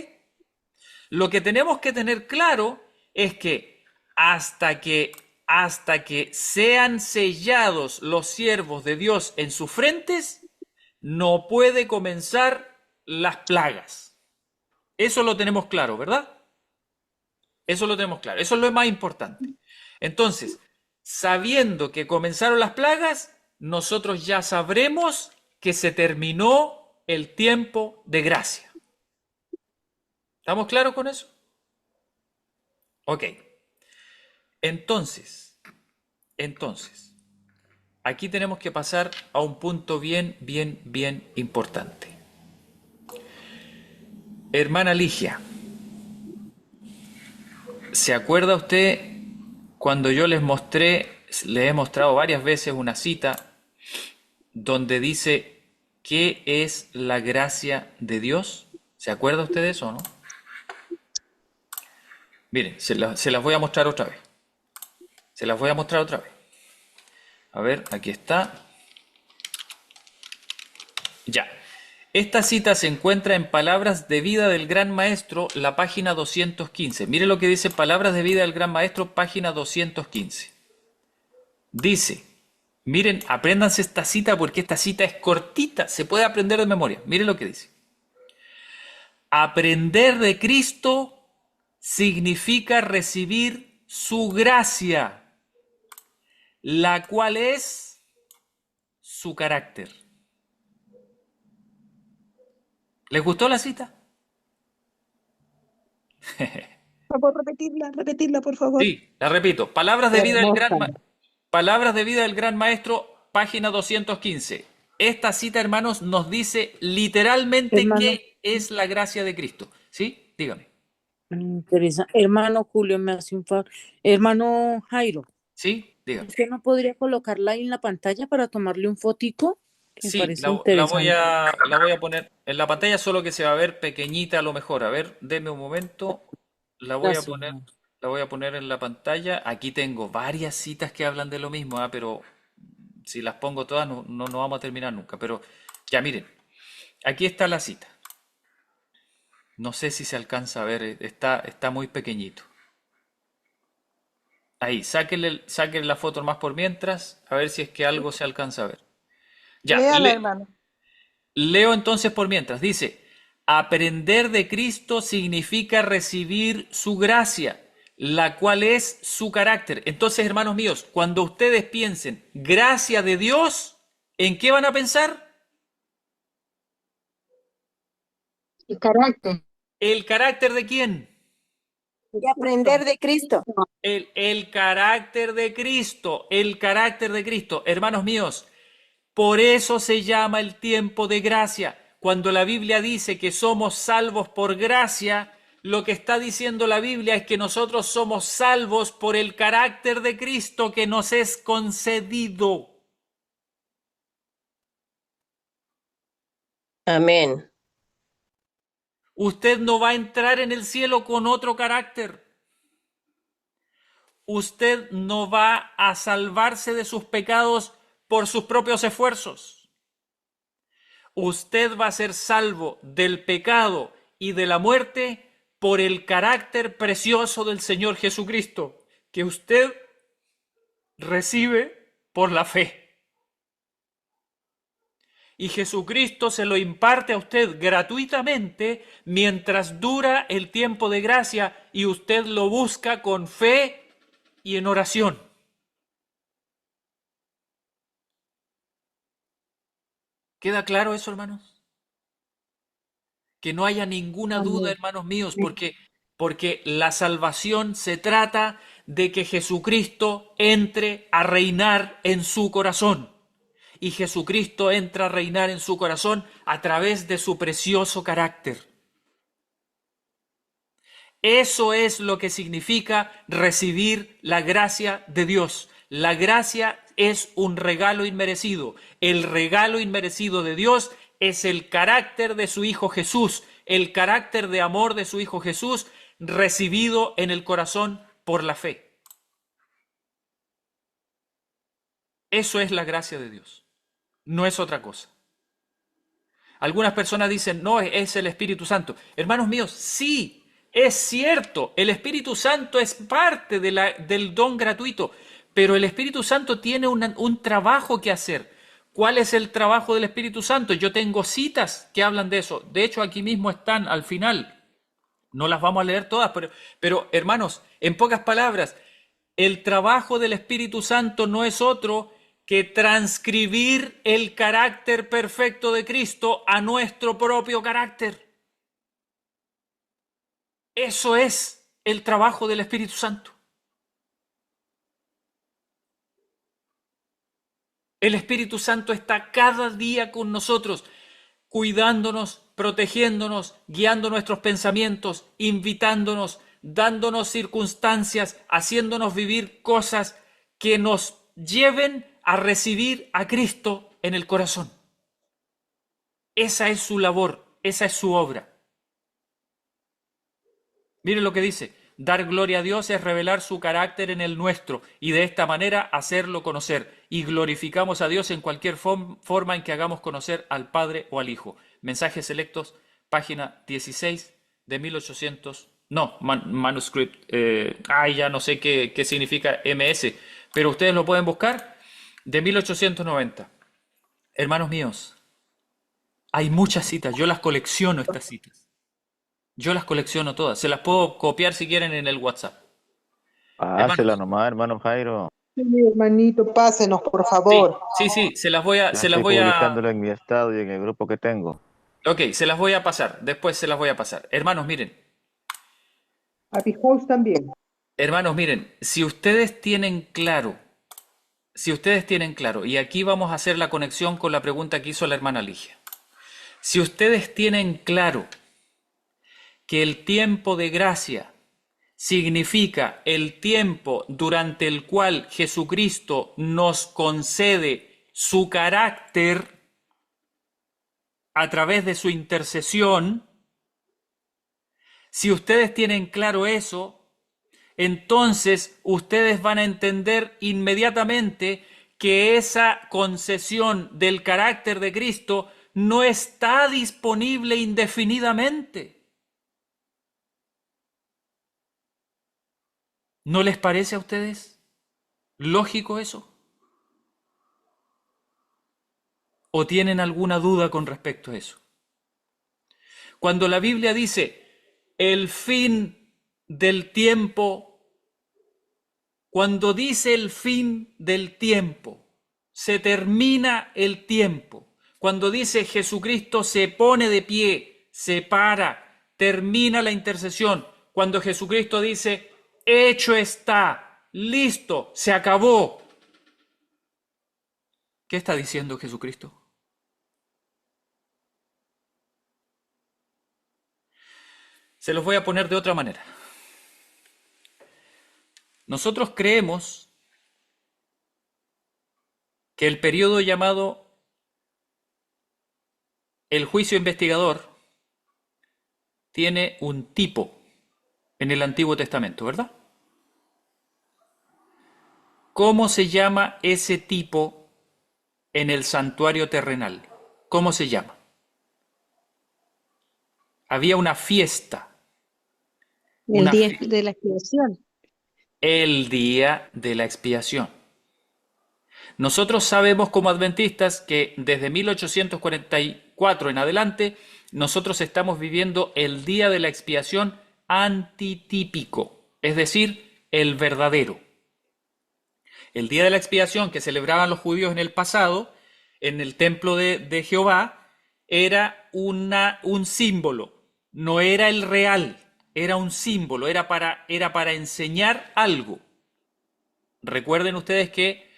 Lo que tenemos que tener claro es que hasta que sean sellados los siervos de Dios en sus frentes, no puede comenzar las plagas. Eso lo tenemos claro, ¿verdad? Eso lo tenemos claro. Eso es lo más importante. Entonces, sabiendo que comenzaron las plagas, nosotros ya sabremos que se terminó el tiempo de gracia. ¿Estamos claros con eso? Ok. Entonces, aquí tenemos que pasar a un punto bien importante. Hermana Ligia, ¿se acuerda usted cuando yo le he mostrado varias veces una cita donde dice ¿qué es la gracia de Dios? ¿Se acuerda usted de eso o no? Miren, se las voy a mostrar otra vez. A ver, aquí está. Ya. Esta cita se encuentra en Palabras de Vida del Gran Maestro, la página 215. Mire lo que dice Palabras de Vida del Gran Maestro, página 215. Dice, miren, apréndanse esta cita porque esta cita es cortita, se puede aprender de memoria. Miren lo que dice. Aprender de Cristo significa recibir su gracia, la cual es su carácter. ¿Les gustó la cita? Por favor, repetirla, por favor. Sí, la repito. Palabras de vida del Hermosa. Palabras de Vida del Gran Maestro, página 215. Esta cita, hermanos, nos dice literalmente Hermano. qué es la gracia de Cristo. ¿Sí? Dígame. Teresa, hermano Julio, me hace un favor. Hermano Jairo, ¿Sí? Dígame. ¿usted no podría colocarla ahí en la pantalla para tomarle un fotico? Que me Sí, parece la voy interesante. a poner en la pantalla, solo que se va a ver pequeñita a lo mejor. A ver, deme un momento. La voy a Gracias, poner, hermano. la voy a poner en la pantalla. Aquí tengo varias citas que hablan de lo mismo, pero si las pongo todas no vamos a terminar nunca. Pero ya miren, aquí está la cita. No sé si se alcanza a ver, está muy pequeñito. Ahí, sáquenle la foto más por mientras, a ver si es que algo se alcanza a ver. Ya, Léala, hermano. leo entonces por mientras. Dice, aprender de Cristo significa recibir su gracia, la cual es su carácter. Entonces, hermanos míos, cuando ustedes piensen gracia de Dios, ¿en qué van a pensar? El carácter. ¿El carácter de quién? Y aprender de Cristo. El carácter de Cristo, el carácter de Cristo. Hermanos míos, por eso se llama el tiempo de gracia. Cuando la Biblia dice que somos salvos por gracia, lo que está diciendo la Biblia es que nosotros somos salvos por el carácter de Cristo que nos es concedido. Amén. Usted no va a entrar en el cielo con otro carácter. Usted no va a salvarse de sus pecados por sus propios esfuerzos. Usted va a ser salvo del pecado y de la muerte por el carácter precioso del Señor Jesucristo, que usted recibe por la fe. Y Jesucristo se lo imparte a usted gratuitamente mientras dura el tiempo de gracia y usted lo busca con fe y en oración. ¿Queda claro eso, hermanos? Que no haya ninguna duda, hermanos míos, porque la salvación se trata de que Jesucristo entre a reinar en su corazón. Y Jesucristo entra a reinar en su corazón a través de su precioso carácter. Eso es lo que significa recibir la gracia de Dios. La gracia es un regalo inmerecido. El regalo inmerecido de Dios es el carácter de su Hijo Jesús, el carácter de amor de su Hijo Jesús, recibido en el corazón por la fe. Eso es la gracia de Dios. No es otra cosa. Algunas personas dicen, no, es el Espíritu Santo. Hermanos míos, sí, es cierto, el Espíritu Santo es parte del don gratuito, pero el Espíritu Santo tiene un trabajo que hacer. ¿Cuál es el trabajo del Espíritu Santo? Yo tengo citas que hablan de eso. De hecho, aquí mismo están al final. No las vamos a leer todas, pero hermanos, en pocas palabras, el trabajo del Espíritu Santo no es otro que transcribir el carácter perfecto de Cristo a nuestro propio carácter. Eso es el trabajo del Espíritu Santo. El Espíritu Santo está cada día con nosotros, cuidándonos, protegiéndonos, guiando nuestros pensamientos, invitándonos, dándonos circunstancias, haciéndonos vivir cosas que nos lleven a recibir a Cristo en el corazón. Esa es su labor, esa es su obra. Miren lo que dice, Dar gloria a Dios es revelar su carácter en el nuestro y de esta manera hacerlo conocer. Y glorificamos a Dios en cualquier forma en que hagamos conocer al Padre o al Hijo. Mensajes selectos, página 16 de 1800. No, manuscript. Ya no sé qué significa MS, pero ustedes lo pueden buscar, de 1890. Hermanos míos, hay muchas citas. Yo las colecciono, estas citas. Yo las colecciono todas. Se las puedo copiar si quieren en el WhatsApp. Pásela nomás, hermano Jairo. Sí, hermanito, pásenos, por favor. Sí, se las voy a... Estoy publicándolo en mi estado y en el grupo que tengo. Ok, se las voy a pasar. Después se las voy a pasar. Hermanos, miren. A Pijols también. Hermanos, miren. Si ustedes tienen claro, y aquí vamos a hacer la conexión con la pregunta que hizo la hermana Ligia. Si ustedes tienen claro que el tiempo de gracia significa el tiempo durante el cual Jesucristo nos concede su carácter a través de su intercesión, si ustedes tienen claro eso, entonces ustedes van a entender inmediatamente que esa concesión del carácter de Cristo no está disponible indefinidamente. ¿No les parece a ustedes lógico eso? ¿O tienen alguna duda con respecto a eso? Cuando la Biblia dice el fin del tiempo, cuando dice el fin del tiempo, se termina el tiempo. Cuando dice Jesucristo se pone de pie, se para, termina la intercesión. Cuando Jesucristo dice hecho está, listo, se acabó. ¿Qué está diciendo Jesucristo? Se los voy a poner de otra manera. Nosotros creemos que el periodo llamado el juicio investigador tiene un tipo en el Antiguo Testamento, ¿verdad? ¿Cómo se llama ese tipo en el santuario terrenal? ¿Cómo se llama? Había una fiesta. El día de la expiación. El día de la expiación. Nosotros sabemos como adventistas que desde 1844 en adelante, nosotros estamos viviendo el día de la expiación antitípico, es decir, el verdadero. El día de la expiación que celebraban los judíos en el pasado, en el templo de Jehová, era un símbolo, no era el real, era un símbolo, era para enseñar algo. Recuerden ustedes que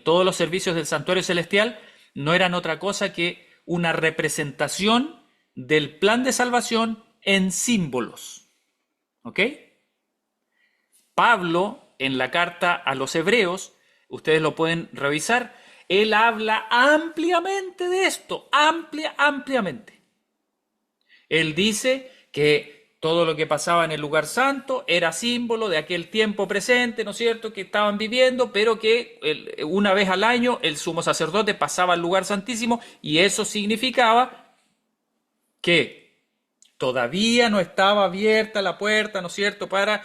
todos los servicios del santuario celestial no eran otra cosa que una representación del plan de salvación en símbolos. ¿Ok? Pablo, en la carta a los Hebreos, ustedes lo pueden revisar, él habla ampliamente de esto, ampliamente. Él dice que todo lo que pasaba en el lugar santo era símbolo de aquel tiempo presente, ¿no es cierto?, que estaban viviendo, pero que una vez al año el sumo sacerdote pasaba al lugar santísimo y eso significaba que todavía no estaba abierta la puerta, ¿no es cierto?, para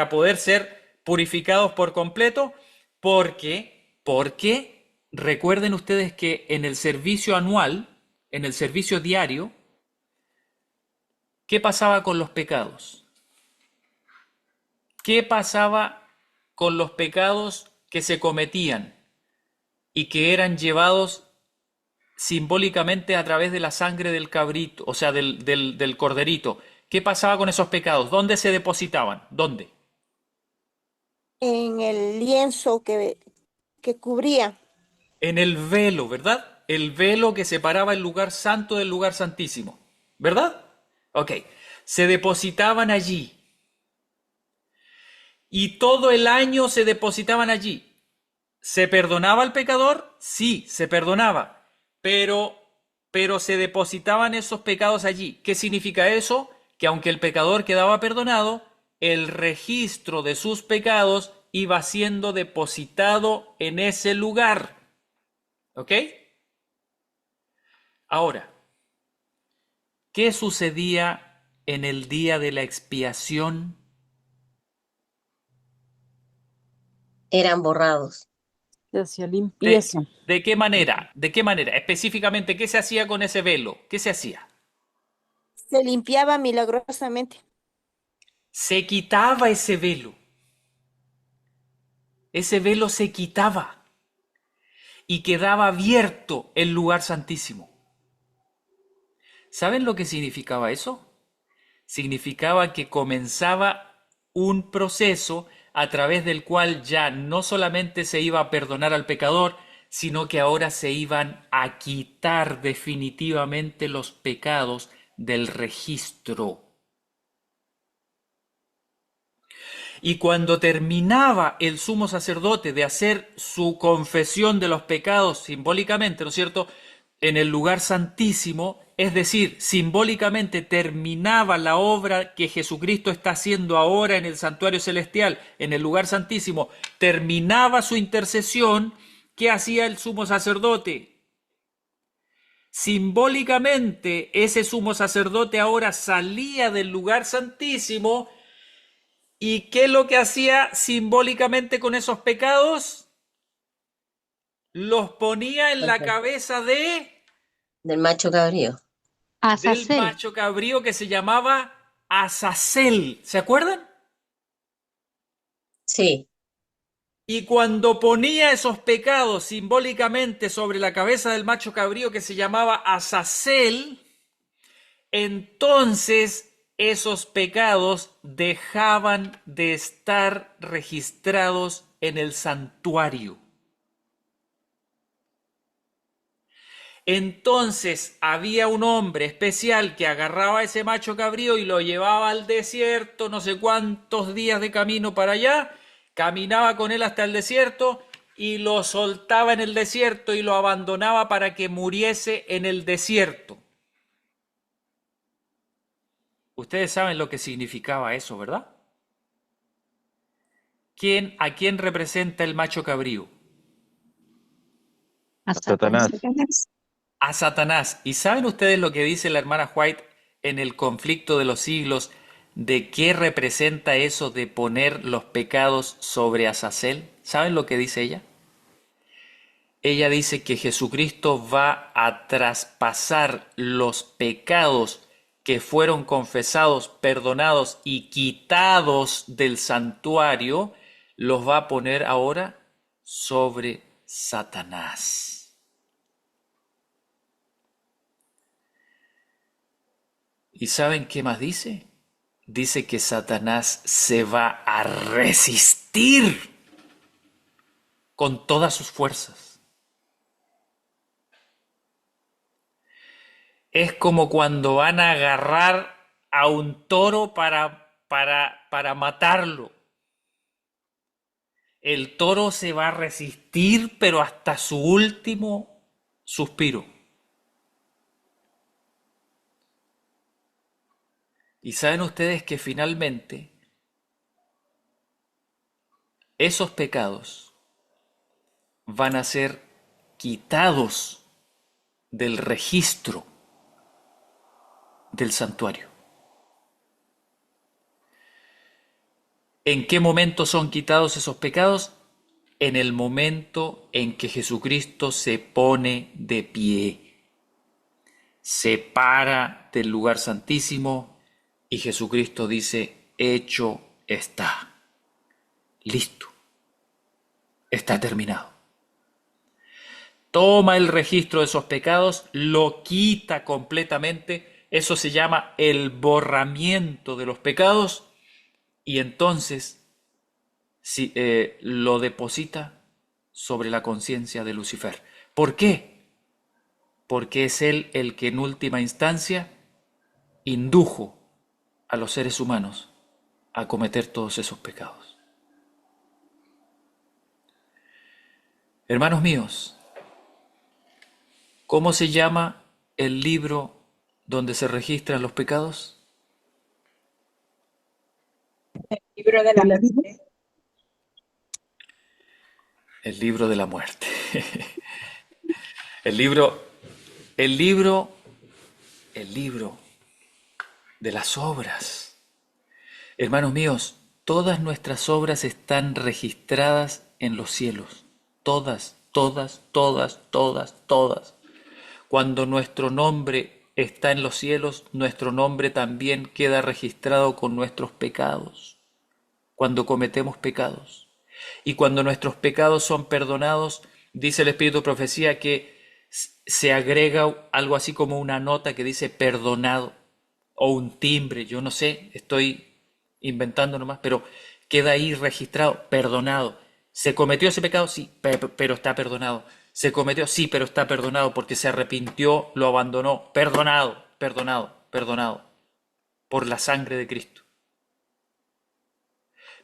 poder ser purificados por completo, porque recuerden ustedes que en el servicio anual, en el servicio diario, ¿qué pasaba con los pecados? ¿Qué pasaba con los pecados que se cometían y que eran llevados simbólicamente a través de la sangre del cabrito, o sea, del corderito? ¿Qué pasaba con esos pecados? ¿Dónde se depositaban? ¿Dónde? En el lienzo que cubría. En el velo, ¿verdad? El velo que separaba el lugar santo del lugar santísimo, ¿verdad? Ok, se depositaban allí. Y todo el año se depositaban allí. ¿Se perdonaba al pecador? Sí, se perdonaba. Pero se depositaban esos pecados allí. ¿Qué significa eso? que aunque el pecador quedaba perdonado, el registro de sus pecados iba siendo depositado en ese lugar. ¿Ok? Ahora, ¿qué sucedía en el día de la expiación? Eran borrados. Se hacía limpieza. ¿De qué manera? ¿De qué manera? Específicamente, ¿qué se hacía con ese velo? ¿Qué se hacía? Se limpiaba milagrosamente. Se quitaba ese velo. Ese velo se quitaba y quedaba abierto el lugar santísimo. ¿Saben lo que significaba eso? Significaba que comenzaba un proceso a través del cual ya no solamente se iba a perdonar al pecador, sino que ahora se iban a quitar definitivamente los pecados del registro. Y cuando terminaba el sumo sacerdote de hacer su confesión de los pecados simbólicamente, ¿no es cierto?, en el lugar santísimo, es decir, simbólicamente terminaba la obra que Jesucristo está haciendo ahora en el santuario celestial, en el lugar santísimo, terminaba su intercesión. ¿Qué hacía el sumo sacerdote? Simbólicamente, ese sumo sacerdote ahora salía del lugar santísimo. ¿Y qué es lo que hacía simbólicamente con esos pecados? Los ponía en la cabeza del macho cabrío. Del macho cabrío que se llamaba Azazel. ¿Se acuerdan? Sí. Y cuando ponía esos pecados simbólicamente sobre la cabeza del macho cabrío que se llamaba Azazel, entonces esos pecados dejaban de estar registrados en el santuario. Entonces había un hombre especial que agarraba a ese macho cabrío y lo llevaba al desierto, no sé cuántos días de camino para allá, caminaba con él hasta el desierto y lo soltaba en el desierto y lo abandonaba para que muriese en el desierto. Ustedes saben lo que significaba eso, ¿verdad? ¿A quién representa el macho cabrío? A Satanás. A Satanás. ¿Y saben ustedes lo que dice la hermana White en el conflicto de los siglos de qué representa eso de poner los pecados sobre Azazel? ¿Saben lo que dice ella? Ella dice que Jesucristo va a traspasar los pecados que fueron confesados, perdonados y quitados del santuario, los va a poner ahora sobre Satanás. ¿Y saben qué más dice? Dice que Satanás se va a resistir con todas sus fuerzas. Es como cuando van a agarrar a un toro para matarlo. El toro se va a resistir, pero hasta su último suspiro. Y saben ustedes que finalmente esos pecados van a ser quitados del registro del santuario. ¿En qué momento son quitados esos pecados? En el momento en que Jesucristo se pone de pie, se para del lugar santísimo y Jesucristo dice: hecho está, listo, está terminado. Toma el registro de esos pecados, lo quita completamente. Eso se llama el borramiento de los pecados y entonces lo deposita sobre la conciencia de Lucifer. ¿Por qué? Porque es él el que en última instancia indujo a los seres humanos a cometer todos esos pecados. Hermanos míos, ¿cómo se llama el libro donde se registran los pecados? libro de la ¿De la vida? muerte. El libro de la muerte. El libro, el libro, el libro de las obras. Hermanos míos, todas nuestras obras están registradas en los cielos. Todas, todas, todas, todas, todas. Cuando nuestro nombre está en los cielos, nuestro nombre también queda registrado con nuestros pecados, cuando cometemos pecados. Y cuando nuestros pecados son perdonados, dice el Espíritu de Profecía que se agrega algo así como una nota que dice perdonado, o un timbre, yo no sé, estoy inventando nomás, pero queda ahí registrado, perdonado. ¿Se cometió ese pecado? Sí, pero está perdonado. ¿Se cometió? Sí, pero está perdonado porque se arrepintió, lo abandonó. Perdonado, perdonado, perdonado por la sangre de Cristo.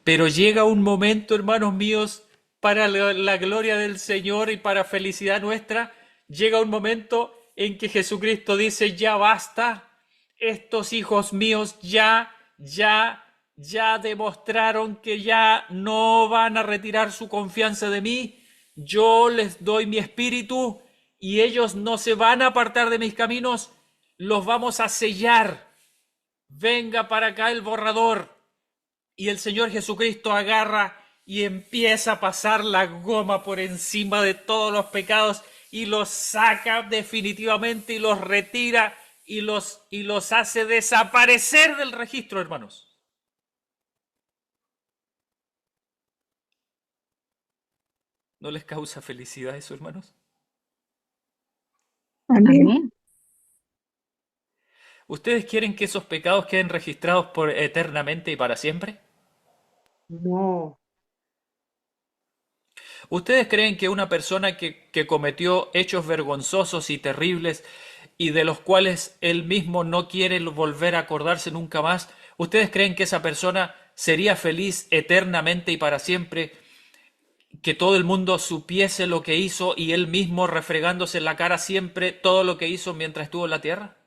Pero llega un momento, hermanos míos, para la gloria del Señor y para felicidad nuestra, llega un momento en que Jesucristo dice, ya basta, estos hijos míos ya demostraron que ya no van a retirar su confianza de mí, yo les doy mi espíritu y ellos no se van a apartar de mis caminos, los vamos a sellar. Venga para acá el borrador. Y el Señor Jesucristo agarra y empieza a pasar la goma por encima de todos los pecados y los saca definitivamente y los retira y los hace desaparecer del registro, hermanos. ¿No les causa felicidad eso, hermanos? Amén. ¿Ustedes quieren que esos pecados queden registrados por eternamente y para siempre? No. ¿Ustedes creen que una persona que cometió hechos vergonzosos y terribles y de los cuales él mismo no quiere volver a acordarse nunca más, ustedes creen que esa persona sería feliz eternamente y para siempre, que todo el mundo supiese lo que hizo y él mismo refregándose en la cara siempre todo lo que hizo mientras estuvo en la tierra?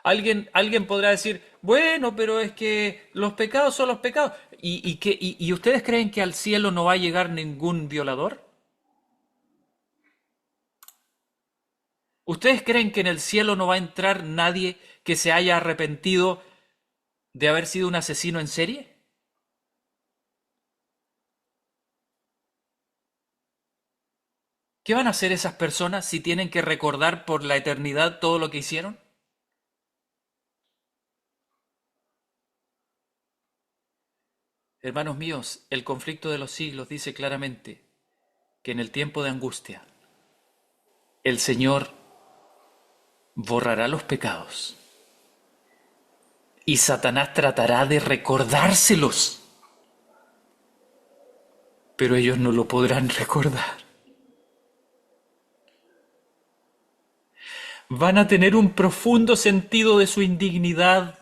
Alguien podrá decir, bueno, pero es que los pecados son los pecados. ¿Y ustedes creen que al cielo no va a llegar ningún violador? ¿Ustedes creen que en el cielo no va a entrar nadie que se haya arrepentido de haber sido un asesino en serie? ¿Qué van a hacer esas personas si tienen que recordar por la eternidad todo lo que hicieron? Hermanos míos, el conflicto de los siglos dice claramente que en el tiempo de angustia el Señor borrará los pecados y Satanás tratará de recordárselos, pero ellos no lo podrán recordar. Van a tener un profundo sentido de su indignidad,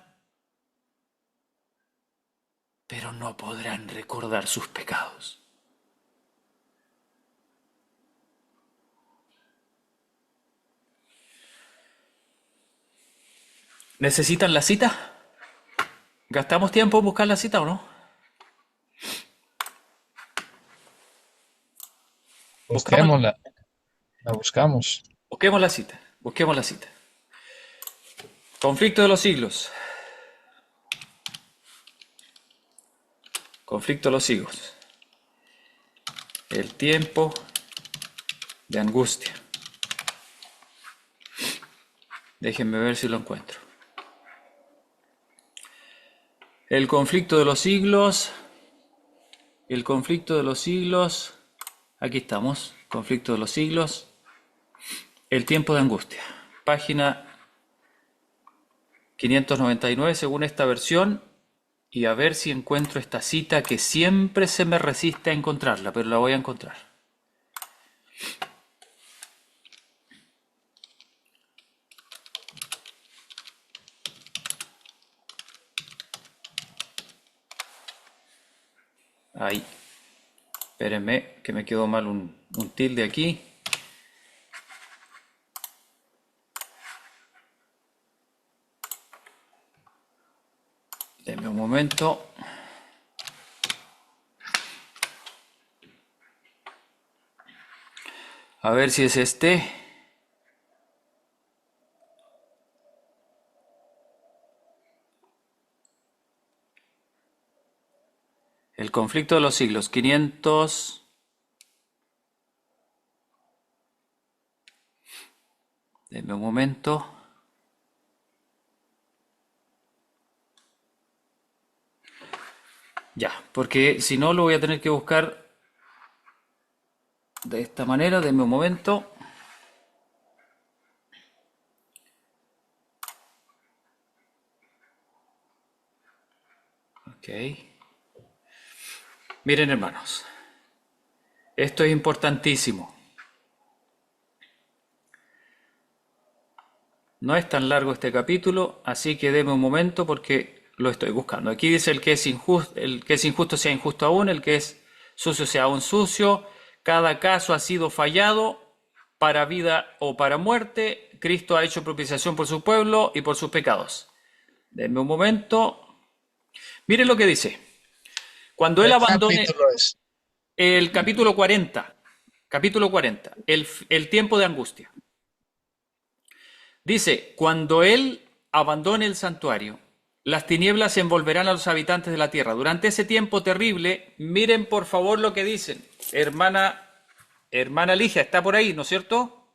pero no podrán recordar sus pecados. ¿Necesitan la cita? ¿Gastamos tiempo en buscar la cita o no? Busquémosla, la buscamos. Busquemos la cita, busquemos la cita. Conflicto de los siglos. Conflicto de los siglos. El tiempo de angustia. Déjenme ver si lo encuentro. El conflicto de los siglos. El conflicto de los siglos. Aquí estamos. Conflicto de los siglos. El tiempo de angustia. Página 599 según esta versión. Y a ver si encuentro esta cita que siempre se me resiste a encontrarla, pero la voy a encontrar. Ahí. Espérenme, que me quedó mal un tilde aquí. momento. A ver si es este. El conflicto de los siglos, 500. Denme un momento. Ya, porque si no lo voy a tener que buscar de esta manera. Denme un momento. Ok. Miren, hermanos, esto es importantísimo. No es tan largo este capítulo, así que denme un momento porque lo estoy buscando. Aquí dice el que es injusto sea injusto aún, el que es sucio sea aún sucio. Cada caso ha sido fallado para vida o para muerte. Cristo ha hecho propiciación por su pueblo y por sus pecados. Denme un momento. Miren lo que dice. Cuando él ¿Qué abandone capítulo es? el capítulo 40, el tiempo de angustia. Dice, cuando él abandone el santuario, las tinieblas envolverán a los habitantes de la tierra. Durante ese tiempo terrible, miren por favor lo que dicen. Hermana Ligia, ¿está por ahí, no es cierto?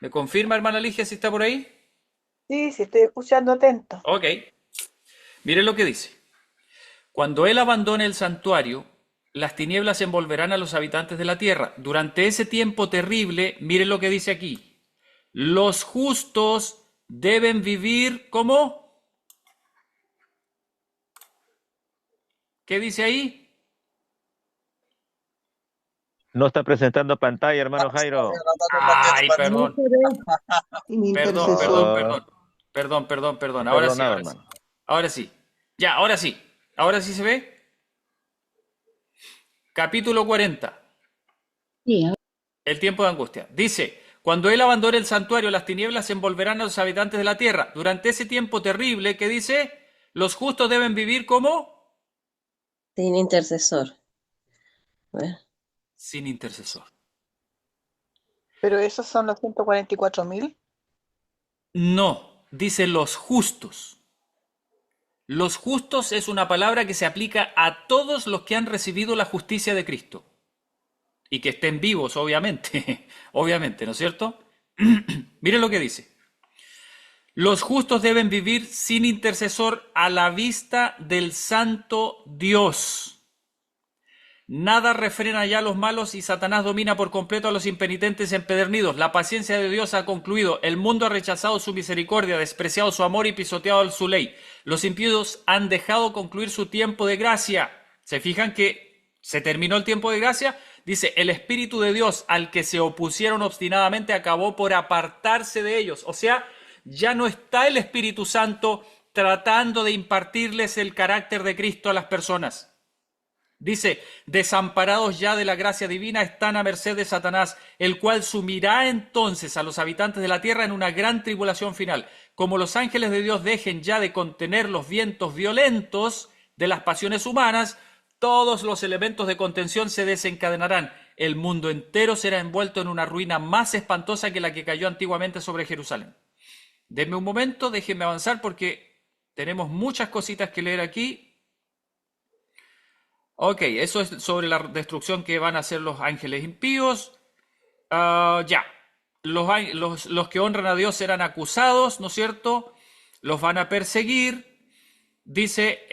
¿Me confirma, hermana Ligia, si está por ahí? Sí, sí, estoy escuchando atento. Ok. Miren lo que dice. Cuando él abandone el santuario, las tinieblas envolverán a los habitantes de la tierra. Durante ese tiempo terrible, miren lo que dice aquí. Los justos deben vivir ¿cómo? ¿Qué dice ahí? No está presentando pantalla, hermano Jairo. Ay, perdón. Sin Perdón. intercesor. Ahora sí, Perdonado, ahora sí. hermano. Ahora sí. Ya, ahora sí. Ahora sí se ve. Capítulo 40. Sí, El tiempo de angustia. Dice, cuando él abandone el santuario, las tinieblas envolverán a los habitantes de la tierra. Durante ese tiempo terrible, ¿qué dice? Los justos deben vivir ¿cómo? Sin intercesor. Bueno, Sin intercesor. Pero esos son los 144.000. No, dice los justos. Los justos es una palabra que se aplica a todos los que han recibido la justicia de Cristo. Y que estén vivos, obviamente. Obviamente, ¿no es cierto? Miren lo que dice. Los justos deben vivir sin intercesor a la vista del santo Dios. Nada refrena ya a los malos y Satanás domina por completo a los impenitentes empedernidos. La paciencia de Dios ha concluido. El mundo ha rechazado su misericordia, despreciado su amor y pisoteado su ley. Los impíos han dejado concluir su tiempo de gracia. ¿Se fijan que se terminó el tiempo de gracia? Dice, el Espíritu de Dios al que se opusieron obstinadamente acabó por apartarse de ellos. O sea, ya no está el Espíritu Santo tratando de impartirles el carácter de Cristo a las personas. Dice, desamparados ya de la gracia divina, están a merced de Satanás, el cual sumirá entonces a los habitantes de la tierra en una gran tribulación final. Como los ángeles de Dios dejen ya de contener los vientos violentos de las pasiones humanas, todos los elementos de contención se desencadenarán. El mundo entero será envuelto en una ruina más espantosa que la que cayó antiguamente sobre Jerusalén. Denme un momento, déjenme avanzar porque tenemos muchas cositas que leer aquí. Ok, eso es sobre la destrucción que van a hacer los ángeles impíos. Ya, los que honran a Dios serán acusados, ¿no es cierto? Los van a perseguir. Dice,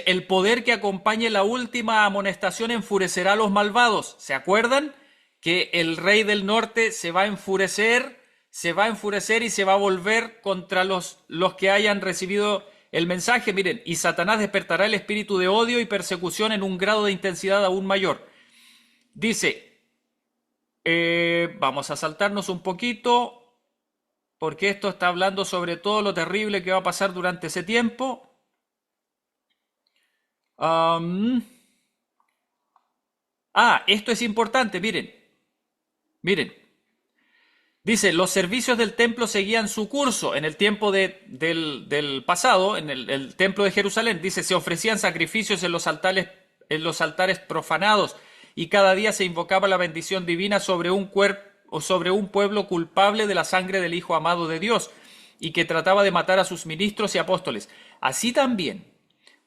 el poder que acompañe la última amonestación enfurecerá a los malvados. ¿Se acuerdan? Que el rey del norte se va a enfurecer y se va a volver contra los que hayan recibido el mensaje. Miren, y Satanás despertará el espíritu de odio y persecución en un grado de intensidad aún mayor. Dice, vamos a saltarnos un poquito, porque esto está hablando sobre todo lo terrible que va a pasar durante ese tiempo. Esto es importante, miren. Dice, los servicios del templo seguían su curso. En el tiempo del pasado, en el templo de Jerusalén, dice, se ofrecían sacrificios en los altares profanados y cada día se invocaba la bendición divina sobre un pueblo culpable de la sangre del Hijo amado de Dios y que trataba de matar a sus ministros y apóstoles. Así también,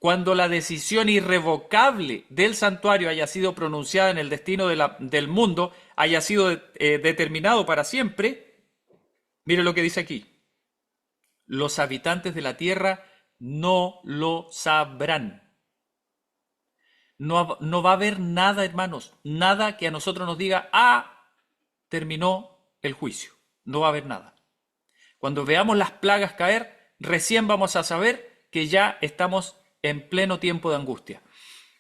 cuando la decisión irrevocable del santuario haya sido pronunciada en el destino del mundo, haya sido determinado para siempre, mire lo que dice aquí. Los habitantes de la tierra no lo sabrán. No va a haber nada, hermanos, nada que a nosotros nos diga, terminó el juicio. No va a haber nada. Cuando veamos las plagas caer, recién vamos a saber que ya estamos en pleno tiempo de angustia.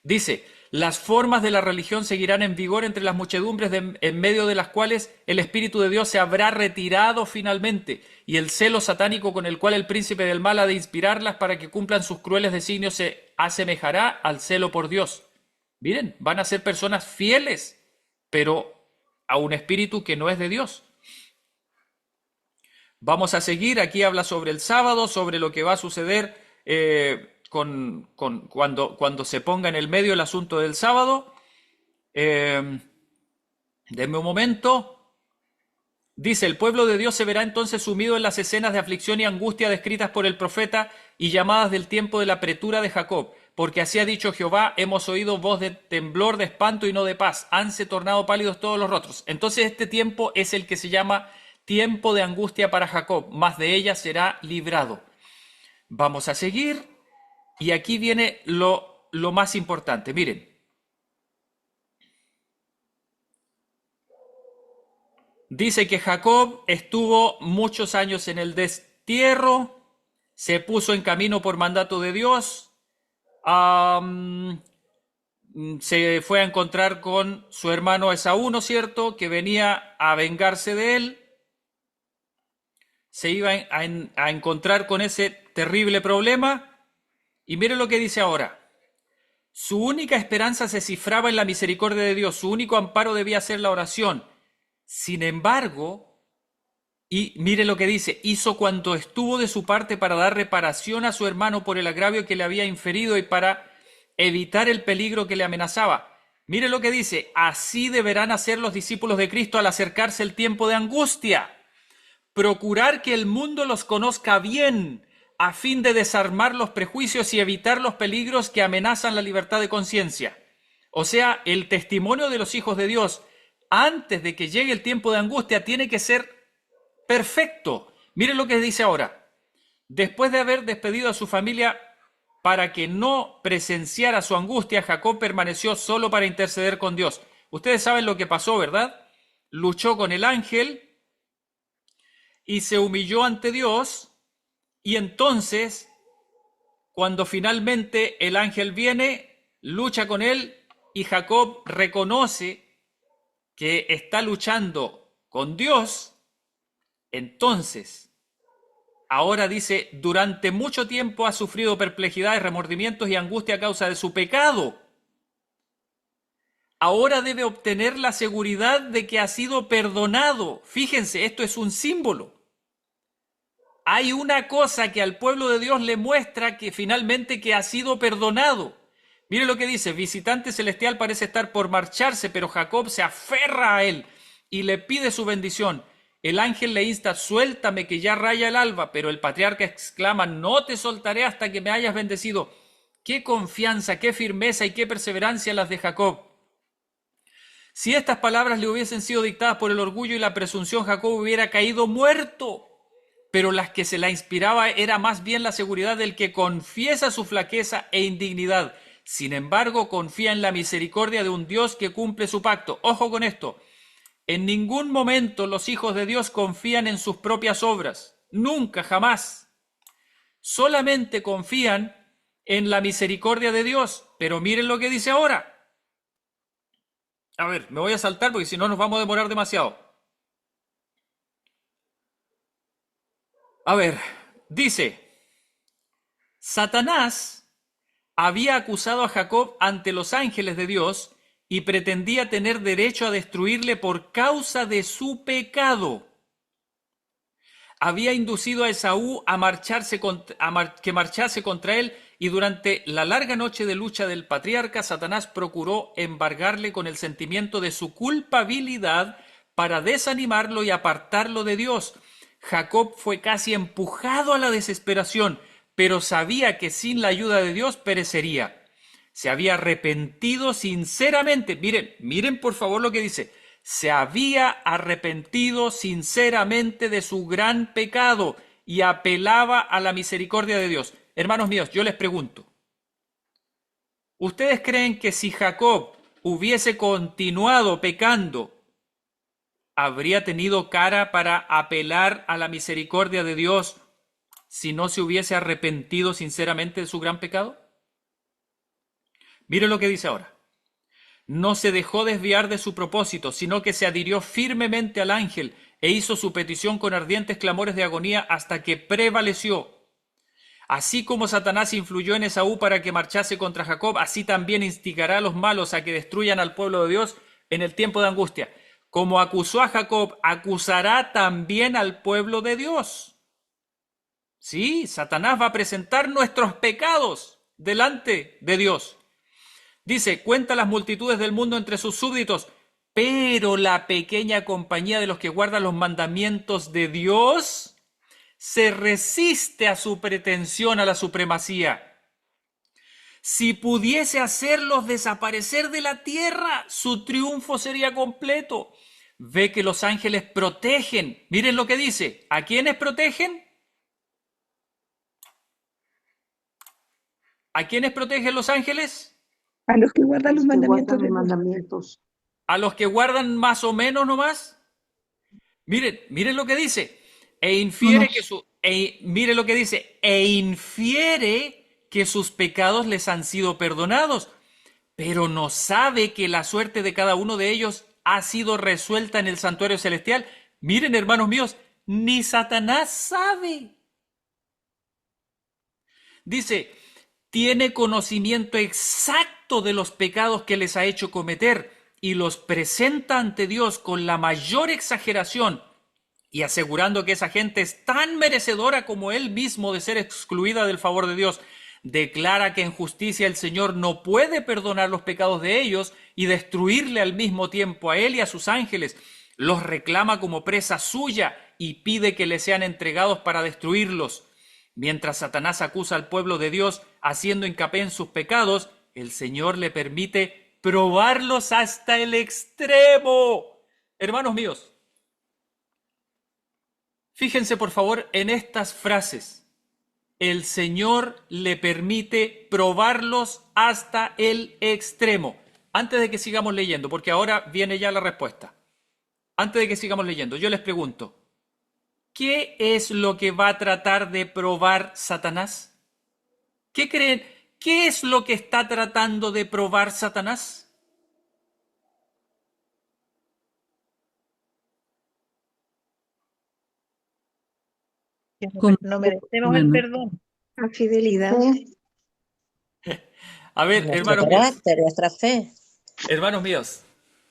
Dice, las formas de la religión seguirán en vigor entre las muchedumbres en medio de las cuales el Espíritu de Dios se habrá retirado finalmente, y el celo satánico con el cual el príncipe del mal ha de inspirarlas para que cumplan sus crueles designios se asemejará al celo por Dios. Miren, van a ser personas fieles, pero a un espíritu que no es de Dios. Vamos a seguir, aquí habla sobre el sábado, sobre lo que va a suceder cuando se ponga en el medio el asunto del sábado. Denme un momento. Dice, el pueblo de Dios se verá entonces sumido en las escenas de aflicción y angustia descritas por el profeta y llamadas del tiempo de la apretura de Jacob. Porque así ha dicho Jehová, hemos oído voz de temblor, de espanto y no de paz. Hanse tornado pálidos todos los rostros. Entonces este tiempo es el que se llama tiempo de angustia para Jacob, mas de ella será librado. Vamos a seguir, y aquí viene lo más importante. Miren. Dice que Jacob estuvo muchos años en el destierro, se puso en camino por mandato de Dios, se fue a encontrar con su hermano Esaú, ¿no es cierto?, que venía a vengarse de él. Se iba a encontrar con ese terrible problema, y mire lo que dice ahora. Su única esperanza se cifraba en la misericordia de Dios, su único amparo debía ser la oración. Sin embargo, y mire lo que dice, hizo cuanto estuvo de su parte para dar reparación a su hermano por el agravio que le había inferido y para evitar el peligro que le amenazaba. Mire lo que dice, así deberán hacer los discípulos de Cristo al acercarse el tiempo de angustia. Procurar que el mundo los conozca bien, a fin de desarmar los prejuicios y evitar los peligros que amenazan la libertad de conciencia. O sea, el testimonio de los hijos de Dios antes de que llegue el tiempo de angustia tiene que ser perfecto. Miren lo que dice ahora. Después de haber despedido a su familia para que no presenciara su angustia, Jacob permaneció solo para interceder con Dios. Ustedes saben lo que pasó, ¿verdad? Luchó con el ángel y se humilló ante Dios, y entonces, cuando finalmente el ángel viene, lucha con él y Jacob reconoce que está luchando con Dios. Entonces, ahora dice, durante mucho tiempo ha sufrido perplejidades, remordimientos y angustia a causa de su pecado. Ahora debe obtener la seguridad de que ha sido perdonado. Fíjense, esto es un símbolo. Hay una cosa que al pueblo de Dios le muestra que finalmente que ha sido perdonado. Mire lo que dice, visitante celestial parece estar por marcharse, pero Jacob se aferra a él y le pide su bendición. El ángel le insta, suéltame que ya raya el alba, pero el patriarca exclama, no te soltaré hasta que me hayas bendecido. Qué confianza, qué firmeza y qué perseverancia las de Jacob. Si estas palabras le hubiesen sido dictadas por el orgullo y la presunción, Jacob hubiera caído muerto. Pero las que se la inspiraba era más bien la seguridad del que confiesa su flaqueza e indignidad. Sin embargo, confía en la misericordia de un Dios que cumple su pacto. Ojo con esto. En ningún momento los hijos de Dios confían en sus propias obras. Nunca, jamás. Solamente confían en la misericordia de Dios. Pero miren lo que dice ahora. A ver, me voy a saltar porque si no nos vamos a demorar demasiado. A ver, dice, Satanás había acusado a Jacob ante los ángeles de Dios y pretendía tener derecho a destruirle por causa de su pecado. había inducido a Esaú a que marchase contra él, y durante la larga noche de lucha del patriarca, Satanás procuró embargarle con el sentimiento de su culpabilidad para desanimarlo y apartarlo de Dios. Jacob fue casi empujado a la desesperación, pero sabía que sin la ayuda de Dios perecería. Se había arrepentido sinceramente. Miren por favor lo que dice. Se había arrepentido sinceramente de su gran pecado y apelaba a la misericordia de Dios. Hermanos míos, yo les pregunto, ¿ustedes creen que si Jacob hubiese continuado pecando, habría tenido cara para apelar a la misericordia de Dios si no se hubiese arrepentido sinceramente de su gran pecado? Miren lo que dice ahora. No se dejó desviar de su propósito, sino que se adhirió firmemente al ángel e hizo su petición con ardientes clamores de agonía hasta que prevaleció. Así como Satanás influyó en Esaú para que marchase contra Jacob, así también instigará a los malos a que destruyan al pueblo de Dios en el tiempo de angustia. Como acusó a Jacob, acusará también al pueblo de Dios. Sí, Satanás va a presentar nuestros pecados delante de Dios. Dice, cuenta las multitudes del mundo entre sus súbditos, pero la pequeña compañía de los que guardan los mandamientos de Dios se resiste a su pretensión a la supremacía. Si pudiese hacerlos desaparecer de la tierra, su triunfo sería completo. Ve que los ángeles protegen. Miren lo que dice. ¿A quiénes protegen? ¿A quiénes protegen los ángeles? A los que guardan los Los que mandamientos guardan de los Dios. mandamientos. ¿A los que guardan más o menos nomás? Miren lo que dice. Mire lo que dice, e infiere que sus pecados les han sido perdonados, pero no sabe que la suerte de cada uno de ellos ha sido resuelta en el santuario celestial. Miren, hermanos míos, ni Satanás sabe. Dice, tiene conocimiento exacto de los pecados que les ha hecho cometer y los presenta ante Dios con la mayor exageración, y asegurando que esa gente es tan merecedora como él mismo de ser excluida del favor de Dios. Declara que en justicia el Señor no puede perdonar los pecados de ellos y destruirle al mismo tiempo a él y a sus ángeles. Los reclama como presa suya y pide que le sean entregados para destruirlos. Mientras Satanás acusa al pueblo de Dios haciendo hincapié en sus pecados, el Señor le permite probarlos hasta el extremo. Hermanos míos, fíjense por favor en estas frases. El Señor le permite probarlos hasta el extremo. Antes de que sigamos leyendo, porque ahora viene ya la respuesta. Antes de que sigamos leyendo, yo les pregunto, ¿qué es lo que va a tratar de probar Satanás? ¿Qué creen? ¿Qué es lo que está tratando de probar Satanás? Que Como no merecemos el humano. perdón. La fidelidad. A ver, Nuestro hermanos míos, carácter, nuestra fe. hermanos míos,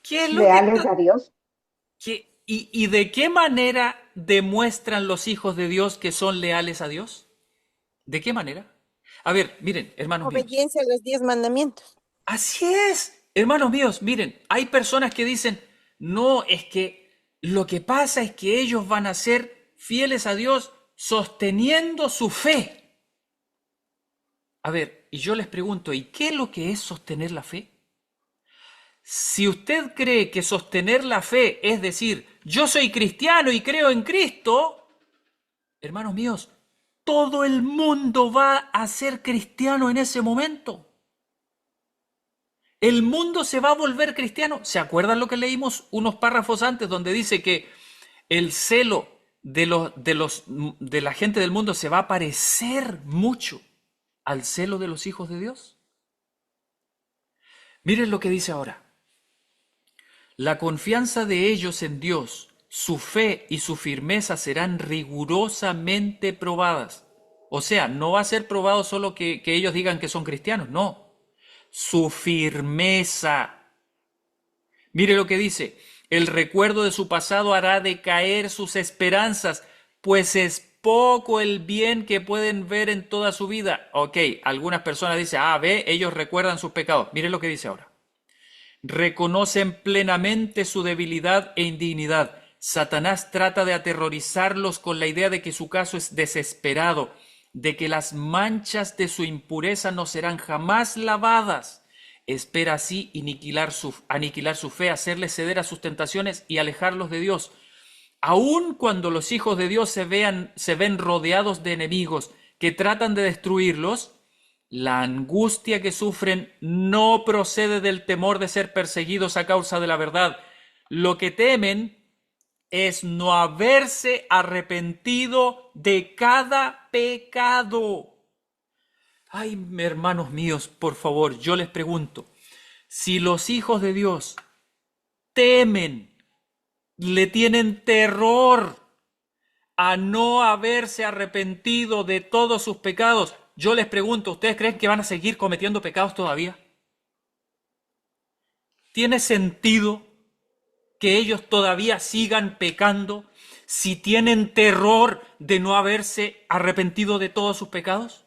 ¿qué es lo Leales a Dios. y de qué manera demuestran los hijos de Dios que son leales a Dios? ¿De qué manera? A ver, miren, hermanos míos. Obediencia a los 10 mandamientos. Así es, hermanos míos, miren, hay personas que dicen, no, es que lo que pasa es que ellos van a ser fieles a Dios sosteniendo su fe. A ver, y yo les pregunto, ¿y qué es lo que es sostener la fe? Si usted cree que sostener la fe es decir, yo soy cristiano y creo en Cristo, hermanos míos, todo el mundo va a ser cristiano en ese momento. El mundo se va a volver cristiano. ¿Se acuerdan lo que leímos unos párrafos antes donde dice que el celo de la gente del mundo se va a parecer mucho al celo de los hijos de Dios? Miren lo que dice ahora. La confianza de ellos en Dios, su fe y su firmeza serán rigurosamente probadas. O sea, no va a ser probado solo que ellos digan que son cristianos, no. Su firmeza. Mire lo que dice. El recuerdo de su pasado hará decaer sus esperanzas, pues es poco el bien que pueden ver en toda su vida. Ok, algunas personas dicen, ve, ellos recuerdan sus pecados. Miren lo que dice ahora. Reconocen plenamente su debilidad e indignidad. Satanás trata de aterrorizarlos con la idea de que su caso es desesperado, de que las manchas de su impureza no serán jamás lavadas. Espera así aniquilar su fe, hacerles ceder a sus tentaciones y alejarlos de Dios. Aun cuando los hijos de Dios se ven rodeados de enemigos que tratan de destruirlos, la angustia que sufren no procede del temor de ser perseguidos a causa de la verdad. Lo que temen es no haberse arrepentido de cada pecado. Ay, hermanos míos, por favor, yo les pregunto, si los hijos de Dios temen, le tienen terror a no haberse arrepentido de todos sus pecados, yo les pregunto, ¿ustedes creen que van a seguir cometiendo pecados todavía? ¿Tiene sentido que ellos todavía sigan pecando si tienen terror de no haberse arrepentido de todos sus pecados?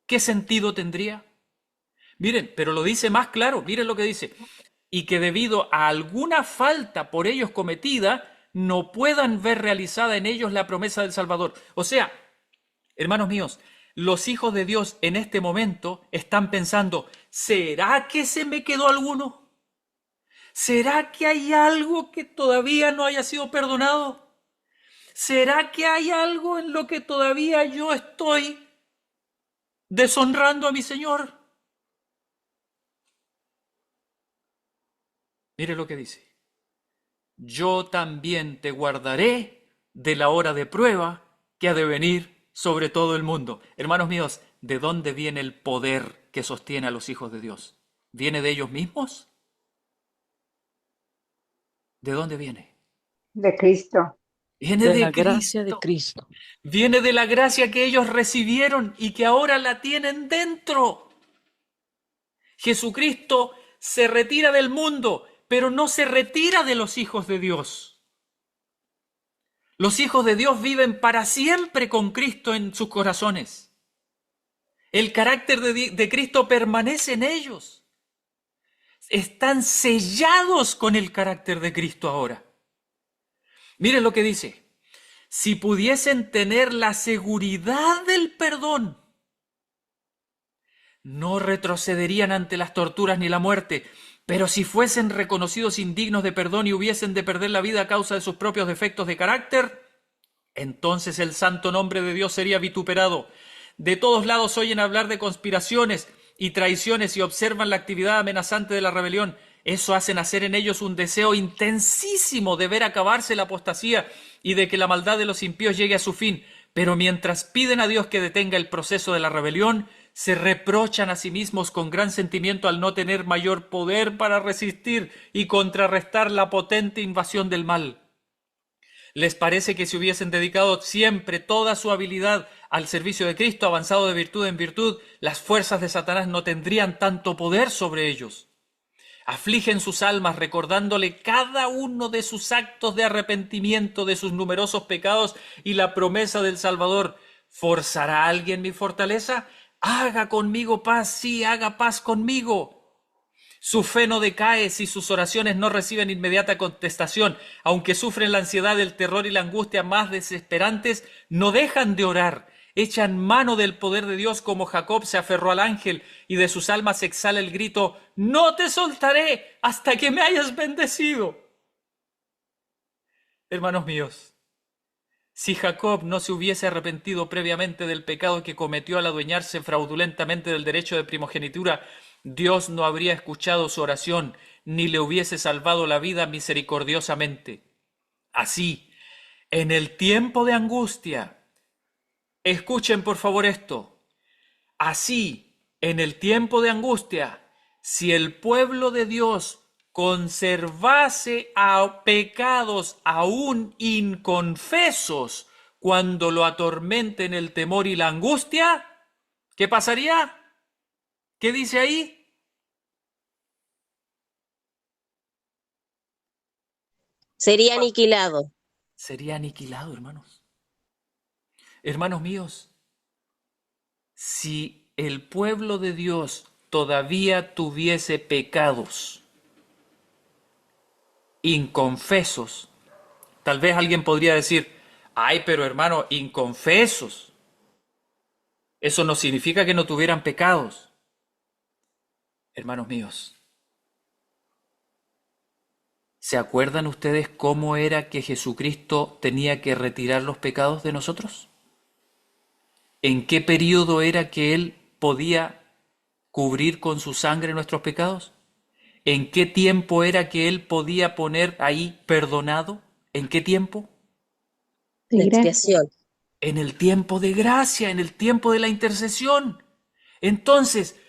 ¿Qué sentido tendría? Miren, pero lo dice más claro, miren lo que dice. Y que debido a alguna falta por ellos cometida, no puedan ver realizada en ellos la promesa del Salvador. O sea, hermanos míos, los hijos de Dios en este momento están pensando, ¿será que se me quedó alguno? ¿Será que hay algo que todavía no haya sido perdonado? ¿Será que hay algo en lo que todavía yo estoy deshonrando a mi Señor? Mire lo que dice. Yo también te guardaré de la hora de prueba que ha de venir sobre todo el mundo. Hermanos míos, ¿de dónde viene el poder que sostiene a los hijos de Dios? ¿Viene de ellos mismos? ¿De dónde viene? De Cristo. Viene de la gracia de Cristo. Cristo. Viene de la gracia que ellos recibieron y que ahora la tienen dentro. Jesucristo se retira del mundo, pero no se retira de los hijos de Dios. Los hijos de Dios viven para siempre con Cristo en sus corazones. El carácter de Cristo permanece en ellos. Están sellados con el carácter de Cristo ahora. Miren lo que dice. Si pudiesen tener la seguridad del perdón, no retrocederían ante las torturas ni la muerte, pero si fuesen reconocidos indignos de perdón y hubiesen de perder la vida a causa de sus propios defectos de carácter, entonces el santo nombre de Dios sería vituperado. De todos lados oyen hablar de conspiraciones y traiciones y observan la actividad amenazante de la rebelión. Eso hace nacer en ellos un deseo intensísimo de ver acabarse la apostasía y de que la maldad de los impíos llegue a su fin. Pero mientras piden a Dios que detenga el proceso de la rebelión, se reprochan a sí mismos con gran sentimiento al no tener mayor poder para resistir y contrarrestar la potente invasión del mal. Les parece que si hubiesen dedicado siempre toda su habilidad al servicio de Cristo, avanzado de virtud en virtud, las fuerzas de Satanás no tendrían tanto poder sobre ellos. Afligen sus almas recordándole cada uno de sus actos de arrepentimiento, de sus numerosos pecados y la promesa del Salvador. ¿Forzará alguien mi fortaleza? Haga conmigo paz, sí, haga paz conmigo. Su fe no decae si sus oraciones no reciben inmediata contestación. Aunque sufren la ansiedad, el terror y la angustia más desesperantes, no dejan de orar. Echan mano del poder de Dios como Jacob se aferró al ángel y de sus almas exhala el grito, no te soltaré hasta que me hayas bendecido. Hermanos míos, si Jacob no se hubiese arrepentido previamente del pecado que cometió al adueñarse fraudulentamente del derecho de primogenitura, Dios no habría escuchado su oración, ni le hubiese salvado la vida misericordiosamente. Así, en el tiempo de angustia, escuchen por favor esto, así, en el tiempo de angustia, si el pueblo de Dios conservase a pecados aún inconfesos cuando lo atormenten el temor y la angustia, ¿qué pasaría? ¿Qué dice ahí? Sería aniquilado. sería aniquilado, hermanos. Hermanos míos, si el pueblo de Dios todavía tuviese pecados inconfesos, tal vez alguien podría decir, ay, pero hermano, inconfesos. Eso no significa que no tuvieran pecados. Hermanos míos, ¿se acuerdan ustedes cómo era que Jesucristo tenía que retirar los pecados de nosotros? ¿En qué periodo era que Él podía cubrir con su sangre nuestros pecados? ¿En qué tiempo era que Él podía poner ahí perdonado? ¿En qué tiempo? La expiación. En el tiempo de gracia, en el tiempo de la intercesión. Entonces,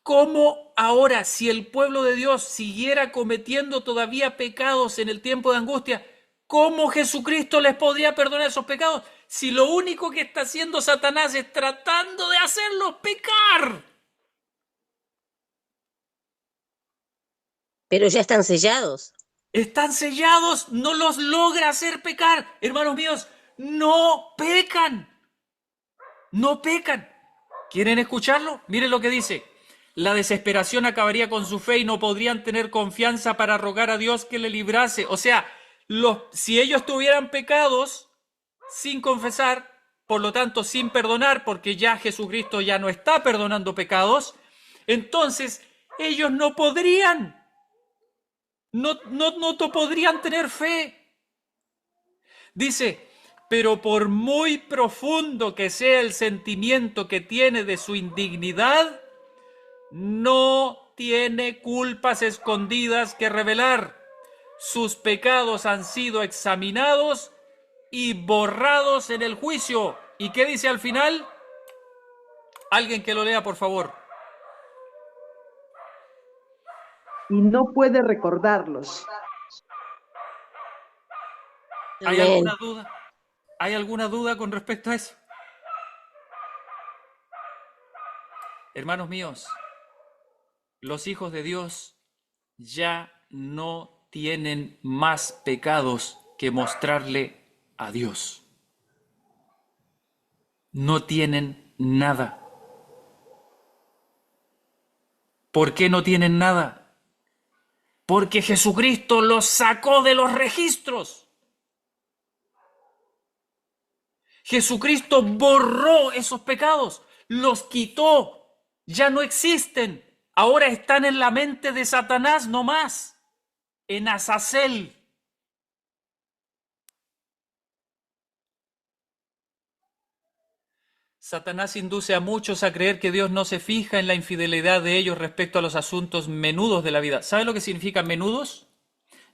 ¿cómo ahora, si el pueblo de Dios siguiera cometiendo todavía pecados en el tiempo de angustia, cómo Jesucristo les podría perdonar esos pecados? Si lo único que está haciendo Satanás es tratando de hacerlos pecar. Pero ya están sellados. Están sellados, no los logra hacer pecar. Hermanos míos, no pecan. No pecan. ¿Quieren escucharlo? Miren lo que dice. La desesperación acabaría con su fe y no podrían tener confianza para rogar a Dios que le librase. O sea, si ellos tuvieran pecados sin confesar, por lo tanto sin perdonar, porque ya Jesucristo ya no está perdonando pecados, entonces ellos no podrían. No podrían tener fe. Dice, pero por muy profundo que sea el sentimiento que tiene de su indignidad, no tiene culpas escondidas que revelar. Sus pecados han sido examinados y borrados en el juicio. ¿Y qué dice al final? Alguien que lo lea, por favor. Y no puede recordarlos. ¿Hay Amén. alguna duda? ¿Hay alguna duda con respecto a eso? Hermanos míos, los hijos de Dios ya no tienen más pecados que mostrarle a Dios. No tienen nada. ¿Por qué no tienen nada? Porque Jesucristo los sacó de los registros. Jesucristo borró esos pecados, los quitó, ya no existen. Ahora están en la mente de Satanás no más, en Azazel. Satanás induce a muchos a creer que Dios no se fija en la infidelidad de ellos respecto a los asuntos menudos de la vida. ¿Sabe lo que significan menudos?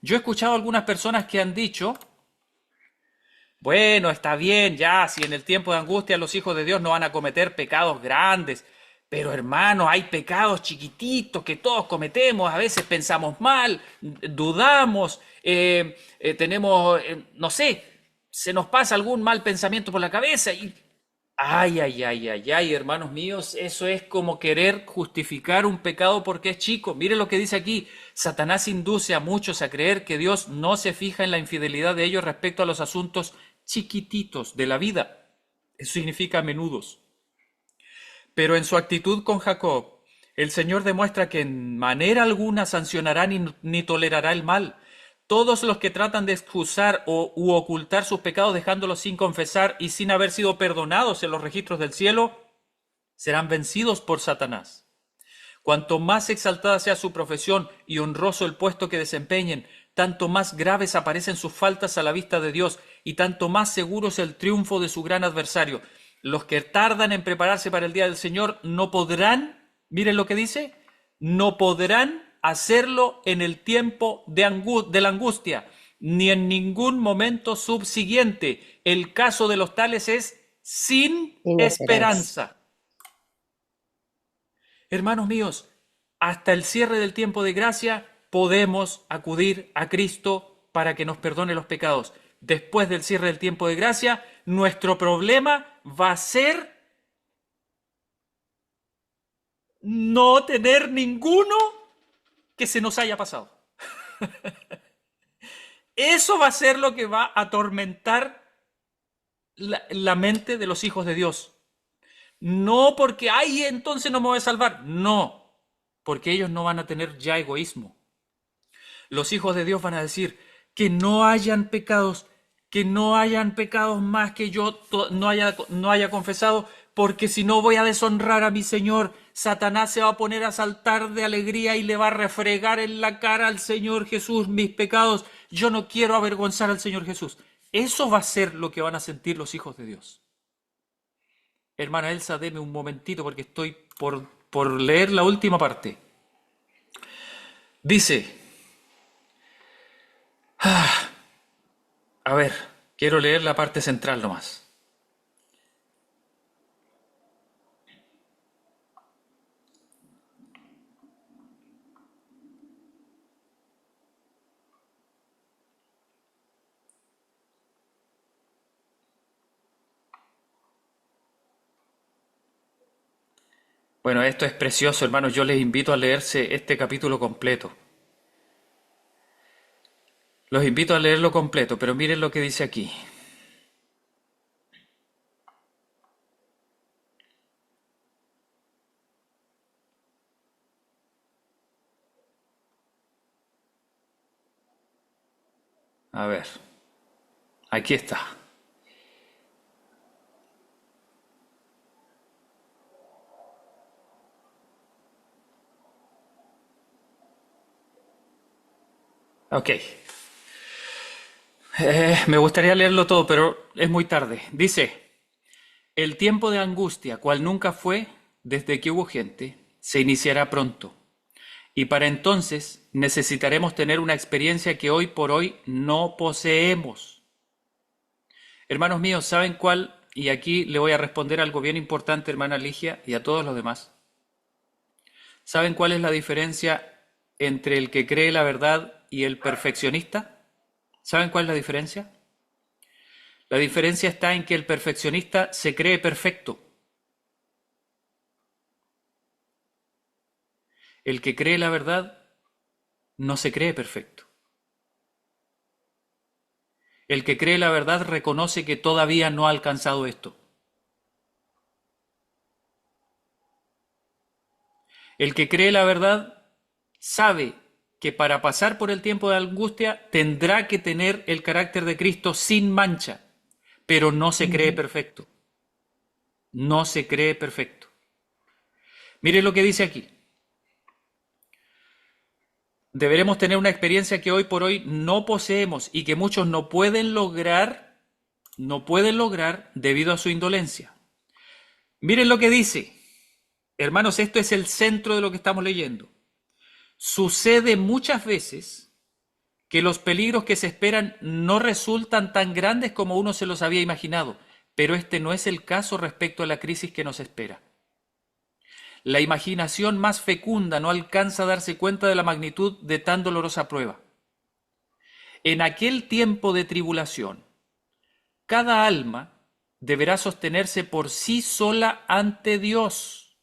Yo he escuchado a algunas personas que han dicho, bueno, está bien, ya, si en el tiempo de angustia los hijos de Dios no van a cometer pecados grandes, pero hermano, hay pecados chiquititos que todos cometemos, a veces pensamos mal, dudamos, tenemos, no sé, se nos pasa algún mal pensamiento por la cabeza y... Ay, hermanos míos, eso es como querer justificar un pecado porque es chico. Mire lo que dice aquí, Satanás induce a muchos a creer que Dios no se fija en la infidelidad de ellos respecto a los asuntos chiquititos de la vida. Eso significa menudos. Pero en su actitud con Jacob, el Señor demuestra que en manera alguna sancionará ni tolerará el mal. Todos los que tratan de excusar u ocultar sus pecados dejándolos sin confesar y sin haber sido perdonados en los registros del cielo, serán vencidos por Satanás. Cuanto más exaltada sea su profesión y honroso el puesto que desempeñen, tanto más graves aparecen sus faltas a la vista de Dios y tanto más seguro es el triunfo de su gran adversario. Los que tardan en prepararse para el día del Señor no podrán, miren lo que dice, no podrán hacerlo en el tiempo de la angustia, ni en ningún momento subsiguiente. El caso de los tales es sin esperanza. Hermanos míos, hasta el cierre del tiempo de gracia podemos acudir a Cristo para que nos perdone los pecados. Después del cierre del tiempo de gracia, nuestro problema va a ser no tener ninguno que se nos haya pasado. Eso va a ser lo que va a atormentar la mente de los hijos de Dios. No porque, ay, entonces no me voy a salvar. No, porque ellos no van a tener ya egoísmo. Los hijos de Dios van a decir que no hayan pecados, más que yo no haya confesado, porque si no voy a deshonrar a mi Señor. Satanás se va a poner a saltar de alegría y le va a refregar en la cara al Señor Jesús mis pecados. Yo no quiero avergonzar al Señor Jesús. Eso va a ser lo que van a sentir los hijos de Dios. Hermana Elsa, deme un momentito porque estoy por leer la última parte. Dice, a ver, quiero leer la parte central nomás. Bueno, esto es precioso, hermanos. Yo les invito a leerse este capítulo completo. Los invito a leerlo completo, pero miren lo que dice aquí. A ver, aquí está. Ok. Me gustaría leerlo todo, pero es muy tarde. Dice, el tiempo de angustia, cual nunca fue desde que hubo gente, se iniciará pronto. Y para entonces necesitaremos tener una experiencia que hoy por hoy no poseemos. Hermanos míos, ¿saben cuál? Y aquí le voy a responder algo bien importante, hermana Ligia, y a todos los demás. ¿Saben cuál es la diferencia entre el que cree la verdad y el perfeccionista? ¿Saben cuál es la diferencia? La diferencia está en que el perfeccionista se cree perfecto. El que cree la verdad no se cree perfecto. El que cree la verdad reconoce que todavía no ha alcanzado esto. El que cree la verdad sabe que para pasar por el tiempo de angustia tendrá que tener el carácter de Cristo sin mancha, pero no se cree perfecto. No se cree perfecto. Mire lo que dice aquí. Deberemos tener una experiencia que hoy por hoy no poseemos y que muchos no pueden lograr debido a su indolencia. Miren lo que dice. Hermanos, esto es el centro de lo que estamos leyendo. Sucede muchas veces que los peligros que se esperan no resultan tan grandes como uno se los había imaginado, pero este no es el caso respecto a la crisis que nos espera. La imaginación más fecunda no alcanza a darse cuenta de la magnitud de tan dolorosa prueba. En aquel tiempo de tribulación, cada alma deberá sostenerse por sí sola ante Dios.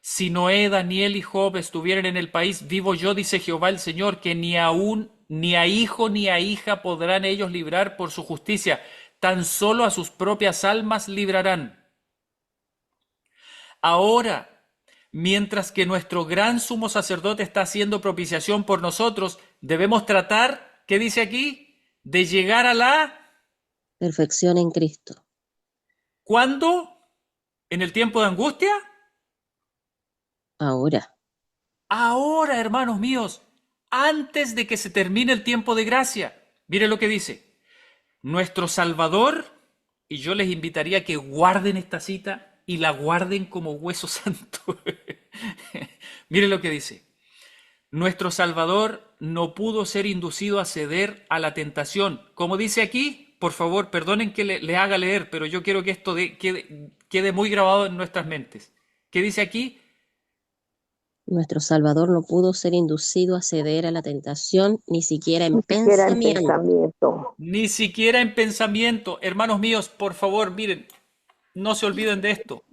Si Noé, Daniel y Job estuvieran en el país, vivo yo, dice Jehová el Señor, que ni a hijo ni a hija podrán ellos librar por su justicia, tan solo a sus propias almas librarán. Ahora, mientras que nuestro gran sumo sacerdote está haciendo propiciación por nosotros, debemos tratar, ¿qué dice aquí? De llegar a la perfección en Cristo. ¿Cuándo? ¿En el tiempo de angustia? Ahora. Ahora, hermanos míos, antes de que se termine el tiempo de gracia. Mire lo que dice. Nuestro Salvador, y yo les invitaría a que guarden esta cita y la guarden como hueso santo. Mire lo que dice. Nuestro Salvador no pudo ser inducido a ceder a la tentación. Como dice aquí, por favor, perdonen que le haga leer, pero yo quiero que esto quede muy grabado en nuestras mentes. ¿Qué dice aquí? Nuestro Salvador no pudo ser inducido a ceder a la tentación, ni siquiera en pensamiento. Ni siquiera en pensamiento. Hermanos míos, por favor, miren, no se olviden de esto.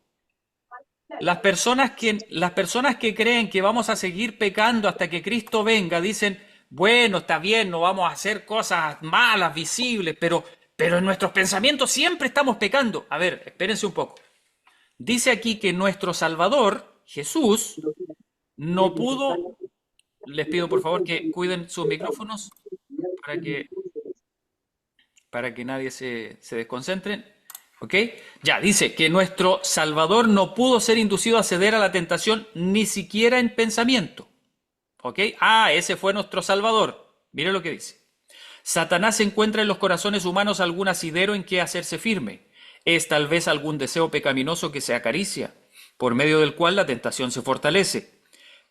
Las personas que creen que vamos a seguir pecando hasta que Cristo venga, dicen, bueno, está bien, no vamos a hacer cosas malas, visibles, pero en nuestros pensamientos siempre estamos pecando. A ver, espérense un poco. Dice aquí que nuestro Salvador, Jesús, no pudo, les pido por favor que cuiden sus micrófonos para que nadie se desconcentre. ¿Ok? Ya, dice que nuestro Salvador no pudo ser inducido a ceder a la tentación ni siquiera en pensamiento. ¿Ok? Ese fue nuestro Salvador. Mire lo que dice. Satanás encuentra en los corazones humanos algún asidero en que hacerse firme. Es tal vez algún deseo pecaminoso que se acaricia, por medio del cual la tentación se fortalece.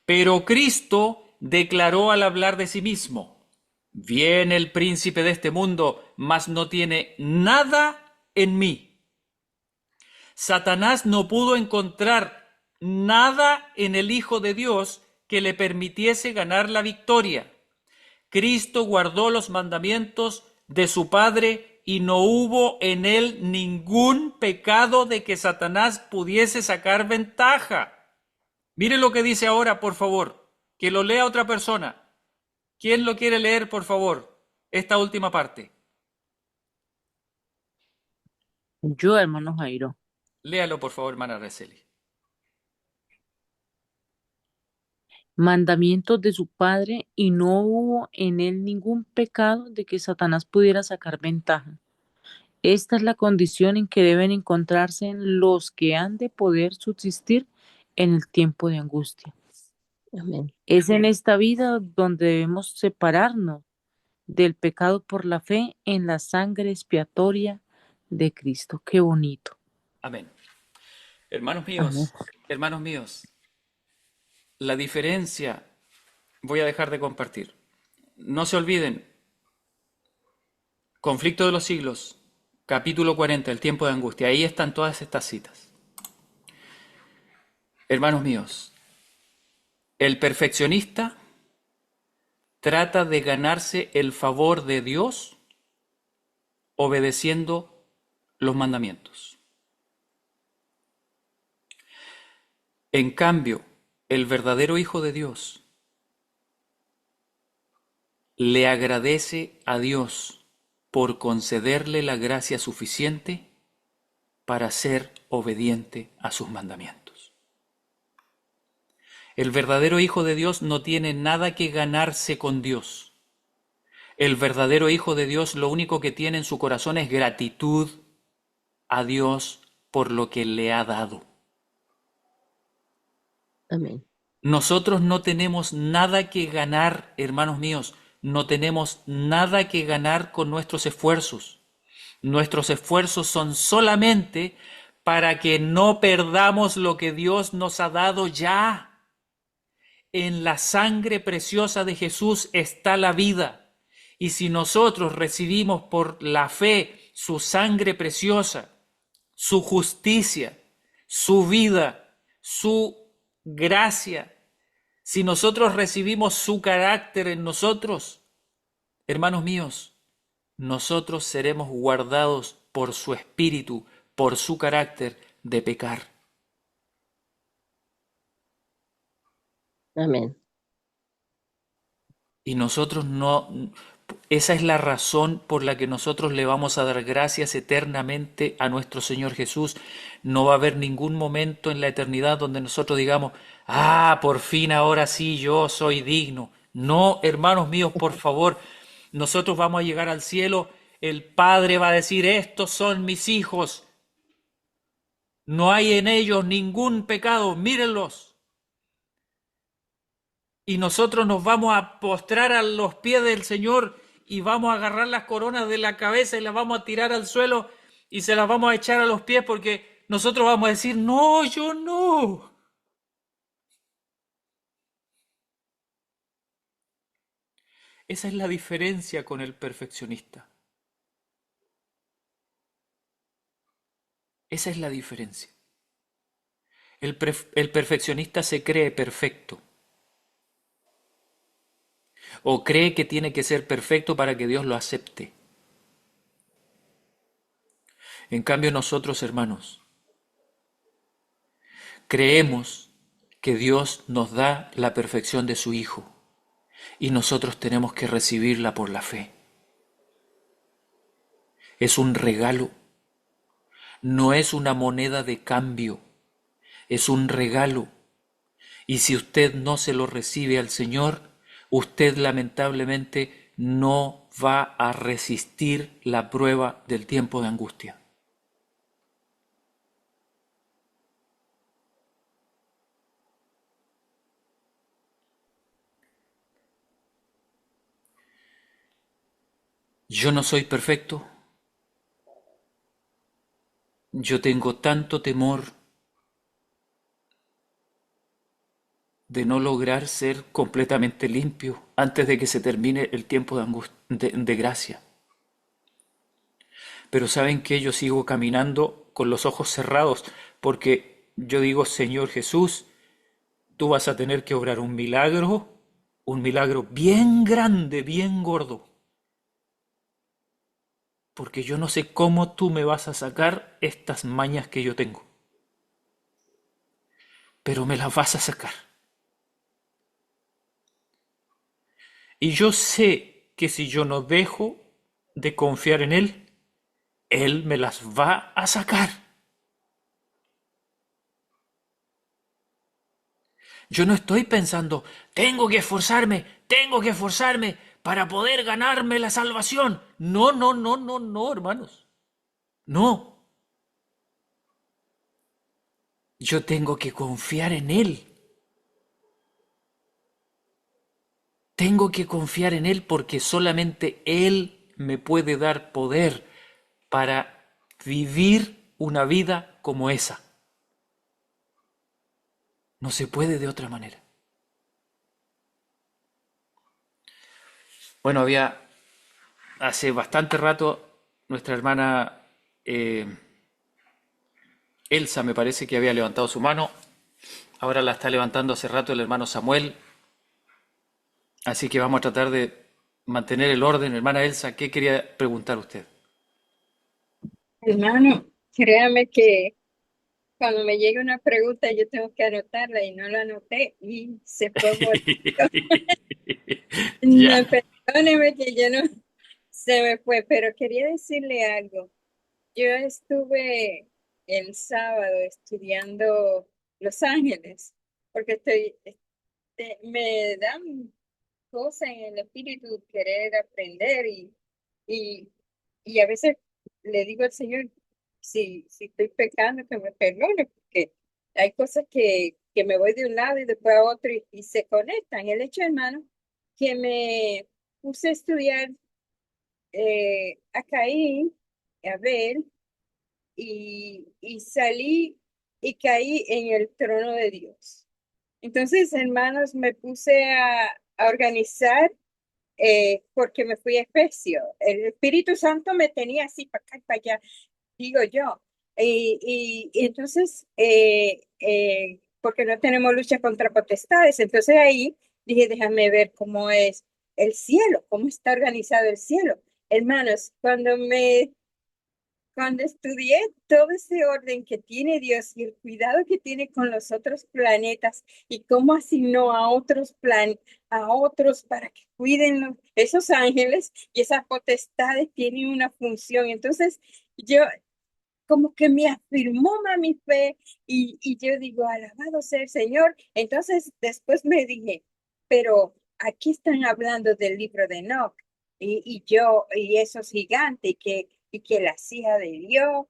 Pero Cristo declaró al hablar de sí mismo: viene el príncipe de este mundo, mas no tiene nada en mí. Satanás no pudo encontrar nada en el Hijo de Dios que le permitiese ganar la victoria. Cristo guardó los mandamientos de su Padre y no hubo en él ningún pecado de que Satanás pudiese sacar ventaja. Mire lo que dice ahora, por favor, que lo lea otra persona. ¿Quién lo quiere leer, por favor? Esta última parte. Yo, hermano Jairo. Léalo, por favor, hermana Araceli. Mandamientos de su Padre y no hubo en él ningún pecado de que Satanás pudiera sacar ventaja. Esta es la condición en que deben encontrarse los que han de poder subsistir en el tiempo de angustia. Amén. Es en esta vida donde debemos separarnos del pecado por la fe en la sangre expiatoria de Cristo. Qué bonito. Amén. Hermanos Amén. míos, la diferencia, voy a dejar de compartir. No se olviden, Conflicto de los siglos, capítulo 40, el tiempo de angustia, ahí están todas estas citas. Hermanos míos, el perfeccionista trata de ganarse el favor de Dios obedeciendo los mandamientos. En cambio, el verdadero Hijo de Dios le agradece a Dios por concederle la gracia suficiente para ser obediente a sus mandamientos. El verdadero Hijo de Dios no tiene nada que ganarse con Dios. El verdadero Hijo de Dios lo único que tiene en su corazón es gratitud a Dios por lo que le ha dado. Amén. Nosotros no tenemos nada que ganar, hermanos míos, no tenemos nada que ganar con nuestros esfuerzos. Nuestros esfuerzos son solamente para que no perdamos lo que Dios nos ha dado ya. En la sangre preciosa de Jesús está la vida. Y si nosotros recibimos por la fe su sangre preciosa, su justicia, su vida, su gracia, si nosotros recibimos su carácter en nosotros, hermanos míos, nosotros seremos guardados por su espíritu, por su carácter de pecar. Amén. Y nosotros no, esa es la razón por la que nosotros le vamos a dar gracias eternamente a nuestro Señor Jesús. No va a haber ningún momento en la eternidad donde nosotros digamos, por fin ahora sí yo soy digno. No, hermanos míos, por favor, nosotros vamos a llegar al cielo, el Padre va a decir, estos son mis hijos, no hay en ellos ningún pecado, mírenlos. Y nosotros nos vamos a postrar a los pies del Señor y vamos a agarrar las coronas de la cabeza y las vamos a tirar al suelo y se las vamos a echar a los pies porque nosotros vamos a decir, no, yo no. Esa es la diferencia con el perfeccionista. Esa es la diferencia. El perfeccionista se cree perfecto. O cree que tiene que ser perfecto para que Dios lo acepte. En cambio nosotros, hermanos, creemos que Dios nos da la perfección de su Hijo. y nosotros tenemos que recibirla por la fe. Es un regalo, no es una moneda de cambio, es un regalo. Y si usted no se lo recibe al Señor, usted lamentablemente no va a resistir la prueba del tiempo de angustia. Yo no soy perfecto. Yo tengo tanto temor de no lograr ser completamente limpio antes de que se termine el tiempo de gracia. Pero ¿saben qué? Yo sigo caminando con los ojos cerrados porque yo digo, Señor Jesús, tú vas a tener que obrar un milagro bien grande, bien gordo. Porque yo no sé cómo tú me vas a sacar estas mañas que yo tengo. Pero me las vas a sacar. Y yo sé que si yo no dejo de confiar en Él me las va a sacar. Yo no estoy pensando, tengo que esforzarme para poder ganarme la salvación. No, no, no, no, no, hermanos. No. Yo tengo que confiar en Él. Tengo que confiar en Él porque solamente Él me puede dar poder para vivir una vida como esa. No se puede de otra manera. Bueno, hace bastante rato nuestra hermana Elsa me parece que había levantado su mano. Ahora la está levantando hace rato el hermano Samuel. Así que vamos a tratar de mantener el orden. Hermana Elsa, ¿qué quería preguntar usted? Hermano, créame que cuando me llega una pregunta yo tengo que anotarla y no la anoté y se fue volando. Ya. No, perdóneme que yo no se me fue, pero quería decirle algo. Yo estuve el sábado estudiando Los Ángeles porque me dan cosas en el espíritu querer aprender y, y a veces le digo al Señor, si estoy pecando, que me perdone, porque hay cosas que me voy de un lado y después a otro y se conectan. El hecho, hermano, que me puse a estudiar a Caín, a Abel, y salí y caí en el trono de Dios. Entonces, hermanos, me puse a organizar porque me fui a Efesio. El Espíritu Santo me tenía así para acá y para allá, digo yo. Y entonces, porque no tenemos lucha contra potestades, entonces ahí dije, déjame ver cómo es el cielo, cómo está organizado el cielo. Hermanos, cuando estudié todo ese orden que tiene Dios y el cuidado que tiene con los otros planetas y cómo asignó a otros para que cuiden esos ángeles y esas potestades tienen una función. Entonces, yo como que me afirmó más mi fe y yo digo, alabado sea el Señor. Entonces, después me dije, pero aquí están hablando del libro de Enoch y esos gigantes y que las hijas de Dios,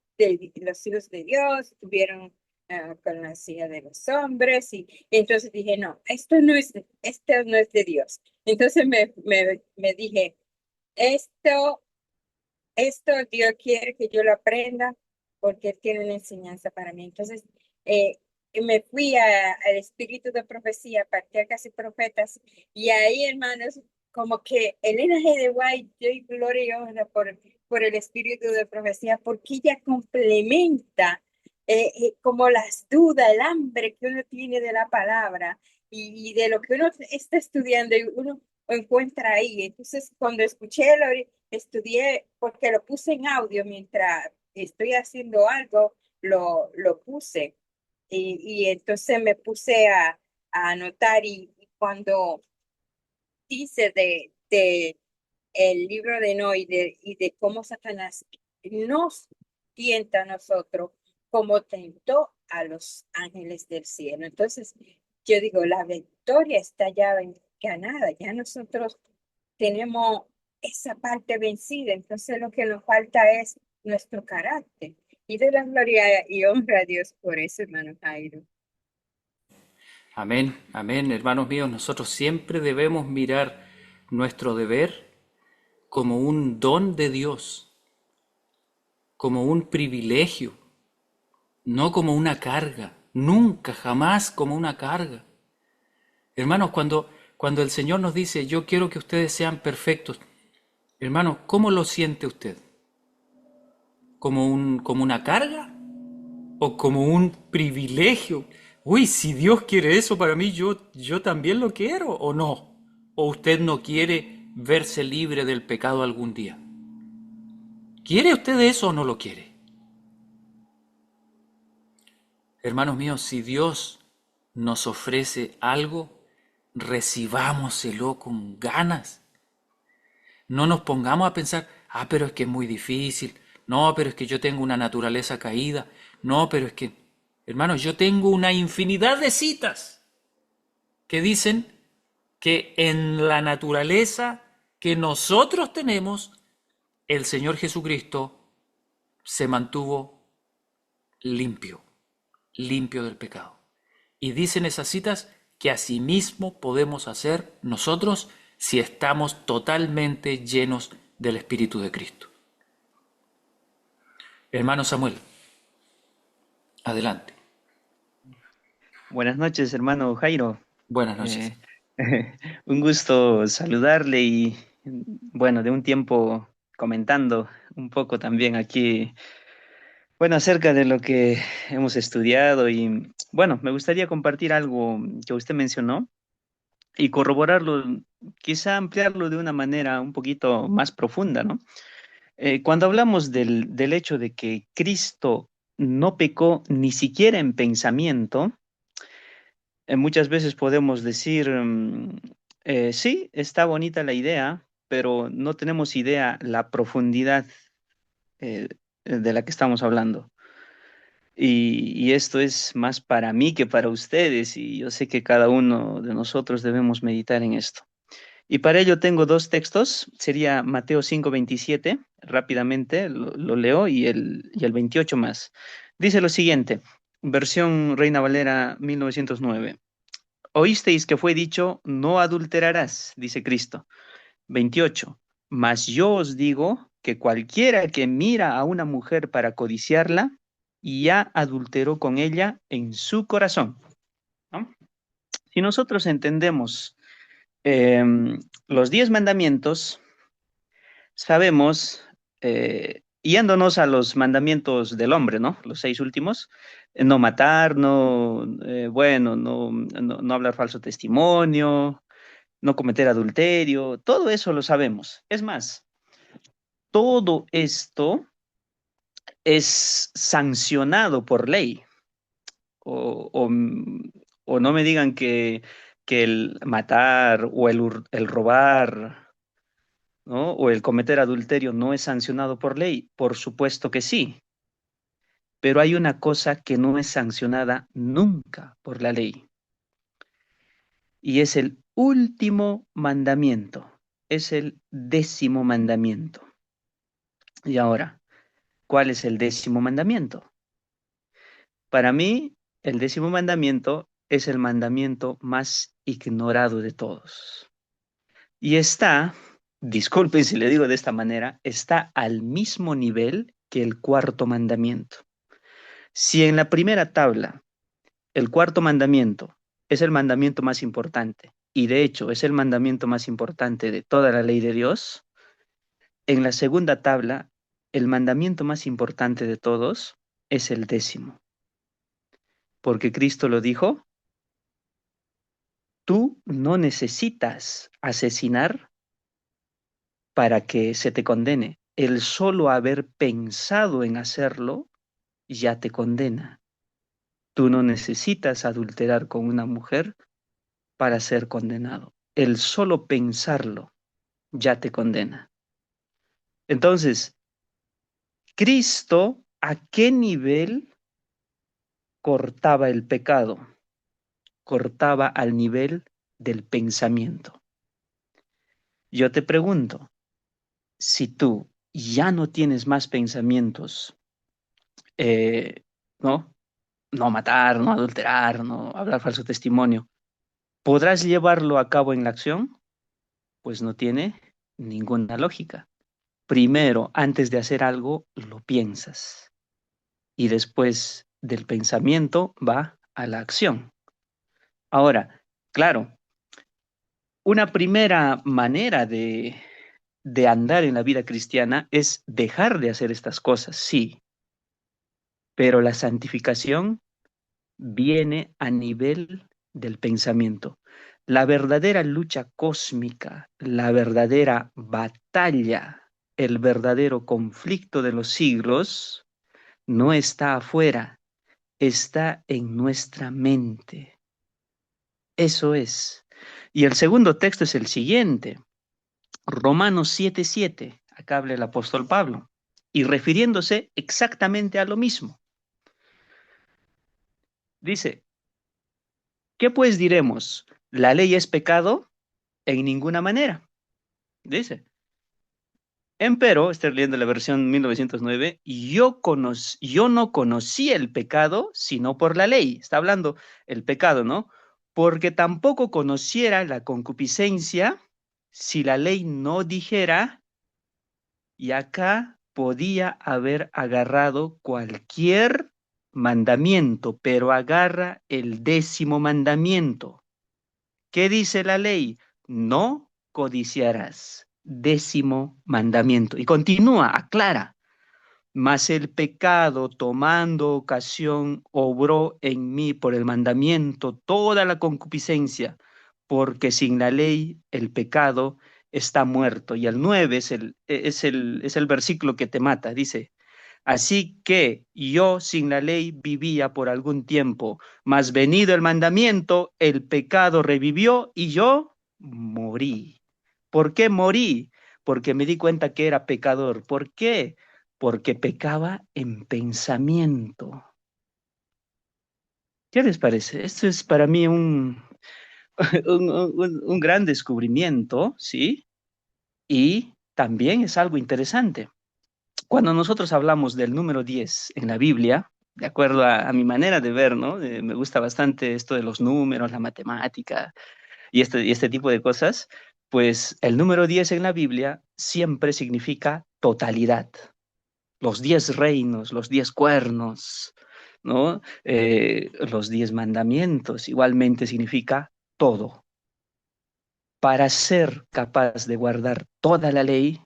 los hijos de Dios estuvieron con las hijas de los hombres y entonces dije, no, esto no es de Dios. Entonces me dije, esto Dios quiere que yo lo aprenda porque Él tiene una enseñanza para mí. Entonces, me fui al espíritu de profecía, partí casi profetas, y ahí, hermanos, como que Elena G. de White, yo y gloria y honra por el espíritu de profecía, porque ella complementa como las dudas, el hambre que uno tiene de la palabra y de lo que uno está estudiando y uno encuentra ahí. Entonces, cuando estudié porque lo puse en audio mientras estoy haciendo algo, lo puse y entonces me puse a anotar y cuando dice de el libro de Noé y de cómo Satanás nos tienta a nosotros como tentó a los ángeles del cielo. Entonces, yo digo, la victoria está ya ganada, ya nosotros tenemos esa parte vencida, entonces lo que nos falta es nuestro carácter. Y de la gloria y honra a Dios por eso, hermano Jairo. Amén, amén, hermanos míos. Nosotros siempre debemos mirar nuestro deber como un don de Dios, como un privilegio, no como una carga, nunca, jamás como una carga. Hermanos, cuando el Señor nos dice, yo quiero que ustedes sean perfectos, hermanos, ¿cómo lo siente usted? ¿Como una carga? ¿O como un privilegio? Uy, si Dios quiere eso para mí, yo también lo quiero, ¿o no? ¿O usted no quiere verse libre del pecado algún día? ¿Quiere usted eso o no lo quiere? Hermanos míos, si Dios nos ofrece algo, recibámoselo con ganas. No nos pongamos a pensar, pero es que es muy difícil, no, pero es que yo tengo una naturaleza caída, no, pero es que, hermanos, yo tengo una infinidad de citas que dicen que en la naturaleza que nosotros tenemos, el Señor Jesucristo se mantuvo limpio del pecado. Y dicen esas citas que asimismo podemos hacer nosotros si estamos totalmente llenos del Espíritu de Cristo. Hermano Samuel, adelante. Buenas noches, hermano Jairo. Buenas noches. Un gusto saludarle y, bueno, de un tiempo comentando un poco también aquí, bueno, acerca de lo que hemos estudiado y, bueno, me gustaría compartir algo que usted mencionó y corroborarlo, quizá ampliarlo de una manera un poquito más profunda, ¿no? Cuando hablamos del hecho de que Cristo no pecó ni siquiera en pensamiento, muchas veces podemos decir, sí, está bonita la idea, pero no tenemos idea la profundidad eh, de la que estamos hablando. Y esto es más para mí que para ustedes, y yo sé que cada uno de nosotros debemos meditar en esto. Y para ello tengo dos textos, sería Mateo 5:27, rápidamente lo leo, y el 28 más. Dice lo siguiente, versión Reina Valera 1909. Oísteis que fue dicho, no adulterarás, dice Cristo. 28. Mas yo os digo que cualquiera que mira a una mujer para codiciarla, ya adulteró con ella en su corazón. ¿No? Si nosotros entendemos los 10 mandamientos, sabemos, yéndonos a los mandamientos del hombre, ¿no? Los 6 últimos, no matar, no hablar falso testimonio, no cometer adulterio, todo eso lo sabemos. Es más, todo esto es sancionado por ley. O, o, o no me digan que el matar o el robar, ¿no? O el cometer adulterio no es sancionado por ley. Por supuesto que sí. Pero hay una cosa que no es sancionada nunca por la ley. Y es el último mandamiento. Es el 10º mandamiento. Y ahora, ¿cuál es el 10º mandamiento? Para mí, el 10º mandamiento es el mandamiento más ignorado de todos. Y está, disculpen si le digo de esta manera, está al mismo nivel que el 4º mandamiento. Si en la primera tabla el 4º mandamiento es el mandamiento más importante, y de hecho es el mandamiento más importante de toda la ley de Dios, en la segunda tabla el mandamiento más importante de todos es el 10º. Porque Cristo lo dijo, tú no necesitas asesinar para que se te condene. El solo haber pensado en hacerlo ya te condena. Tú no necesitas adulterar con una mujer para ser condenado. el solo pensarlo ya te condena. Entonces, Cristo, ¿a qué nivel cortaba el pecado? Cortaba al nivel del pensamiento. Yo te pregunto, si tú ya no tienes más pensamientos, eh, ¿no? No matar, no adulterar, no hablar falso testimonio, ¿podrás llevarlo a cabo en la acción? Pues no tiene ninguna lógica. Primero, antes de hacer algo, lo piensas y después del pensamiento va a la acción. Ahora, claro, una primera manera de andar en la vida cristiana es dejar de hacer estas cosas, sí, pero la santificación viene a nivel del pensamiento. La verdadera lucha cósmica, la verdadera batalla, el verdadero conflicto de los siglos no está afuera, está en nuestra mente. Eso es. Y el segundo texto es el siguiente, Romanos 7:7. Acá habla el apóstol Pablo, y refiriéndose exactamente a lo mismo. Dice, ¿qué pues diremos? ¿La ley es pecado? En ninguna manera. Dice, empero, estoy leyendo la versión 1909, yo no conocí el pecado sino por la ley. Está hablando el pecado, ¿no? Porque tampoco conociera la concupiscencia si la ley no dijera, y acá podía haber agarrado cualquier mandamiento, pero agarra el 10º mandamiento. ¿Qué dice la ley? No codiciarás. 10º mandamiento. Y continúa, aclara. Mas el pecado, tomando ocasión, obró en mí por el mandamiento toda la concupiscencia, porque sin la ley el pecado está muerto. Y el 9 es el versículo que te mata. Dice, así que yo sin la ley vivía por algún tiempo, mas venido el mandamiento, el pecado revivió y yo morí. ¿Por qué morí? Porque me di cuenta que era pecador. ¿Por qué? Porque pecaba en pensamiento. ¿Qué les parece? Esto es para mí un gran descubrimiento, ¿sí? Y también es algo interesante. Cuando nosotros hablamos del número 10 en la Biblia, de acuerdo a mi manera de ver, ¿no? Me gusta bastante esto de los números, la matemática y este tipo de cosas, pues el número 10 en la Biblia siempre significa totalidad. Los 10 reinos, los 10 cuernos, ¿no? Los 10 mandamientos, igualmente significa todo. Para ser capaz de guardar toda la ley,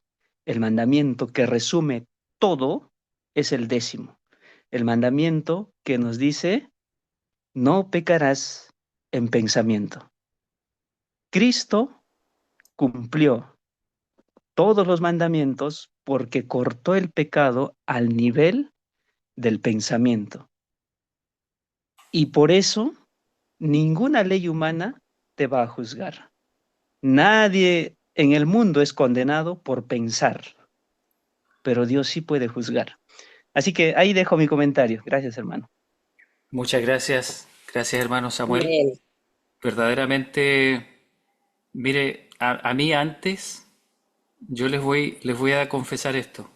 el mandamiento que resume todo es el 10º. El mandamiento que nos dice, no pecarás en pensamiento. Cristo cumplió todos los mandamientos porque cortó el pecado al nivel del pensamiento. Y por eso, ninguna ley humana te va a juzgar. Nadie en el mundo es condenado por pensar, pero Dios sí puede juzgar. Así que ahí dejo mi comentario. Gracias, hermano. Muchas gracias. Gracias, hermano Samuel. Bien. Verdaderamente, mire, a mí antes, yo les voy a confesar esto.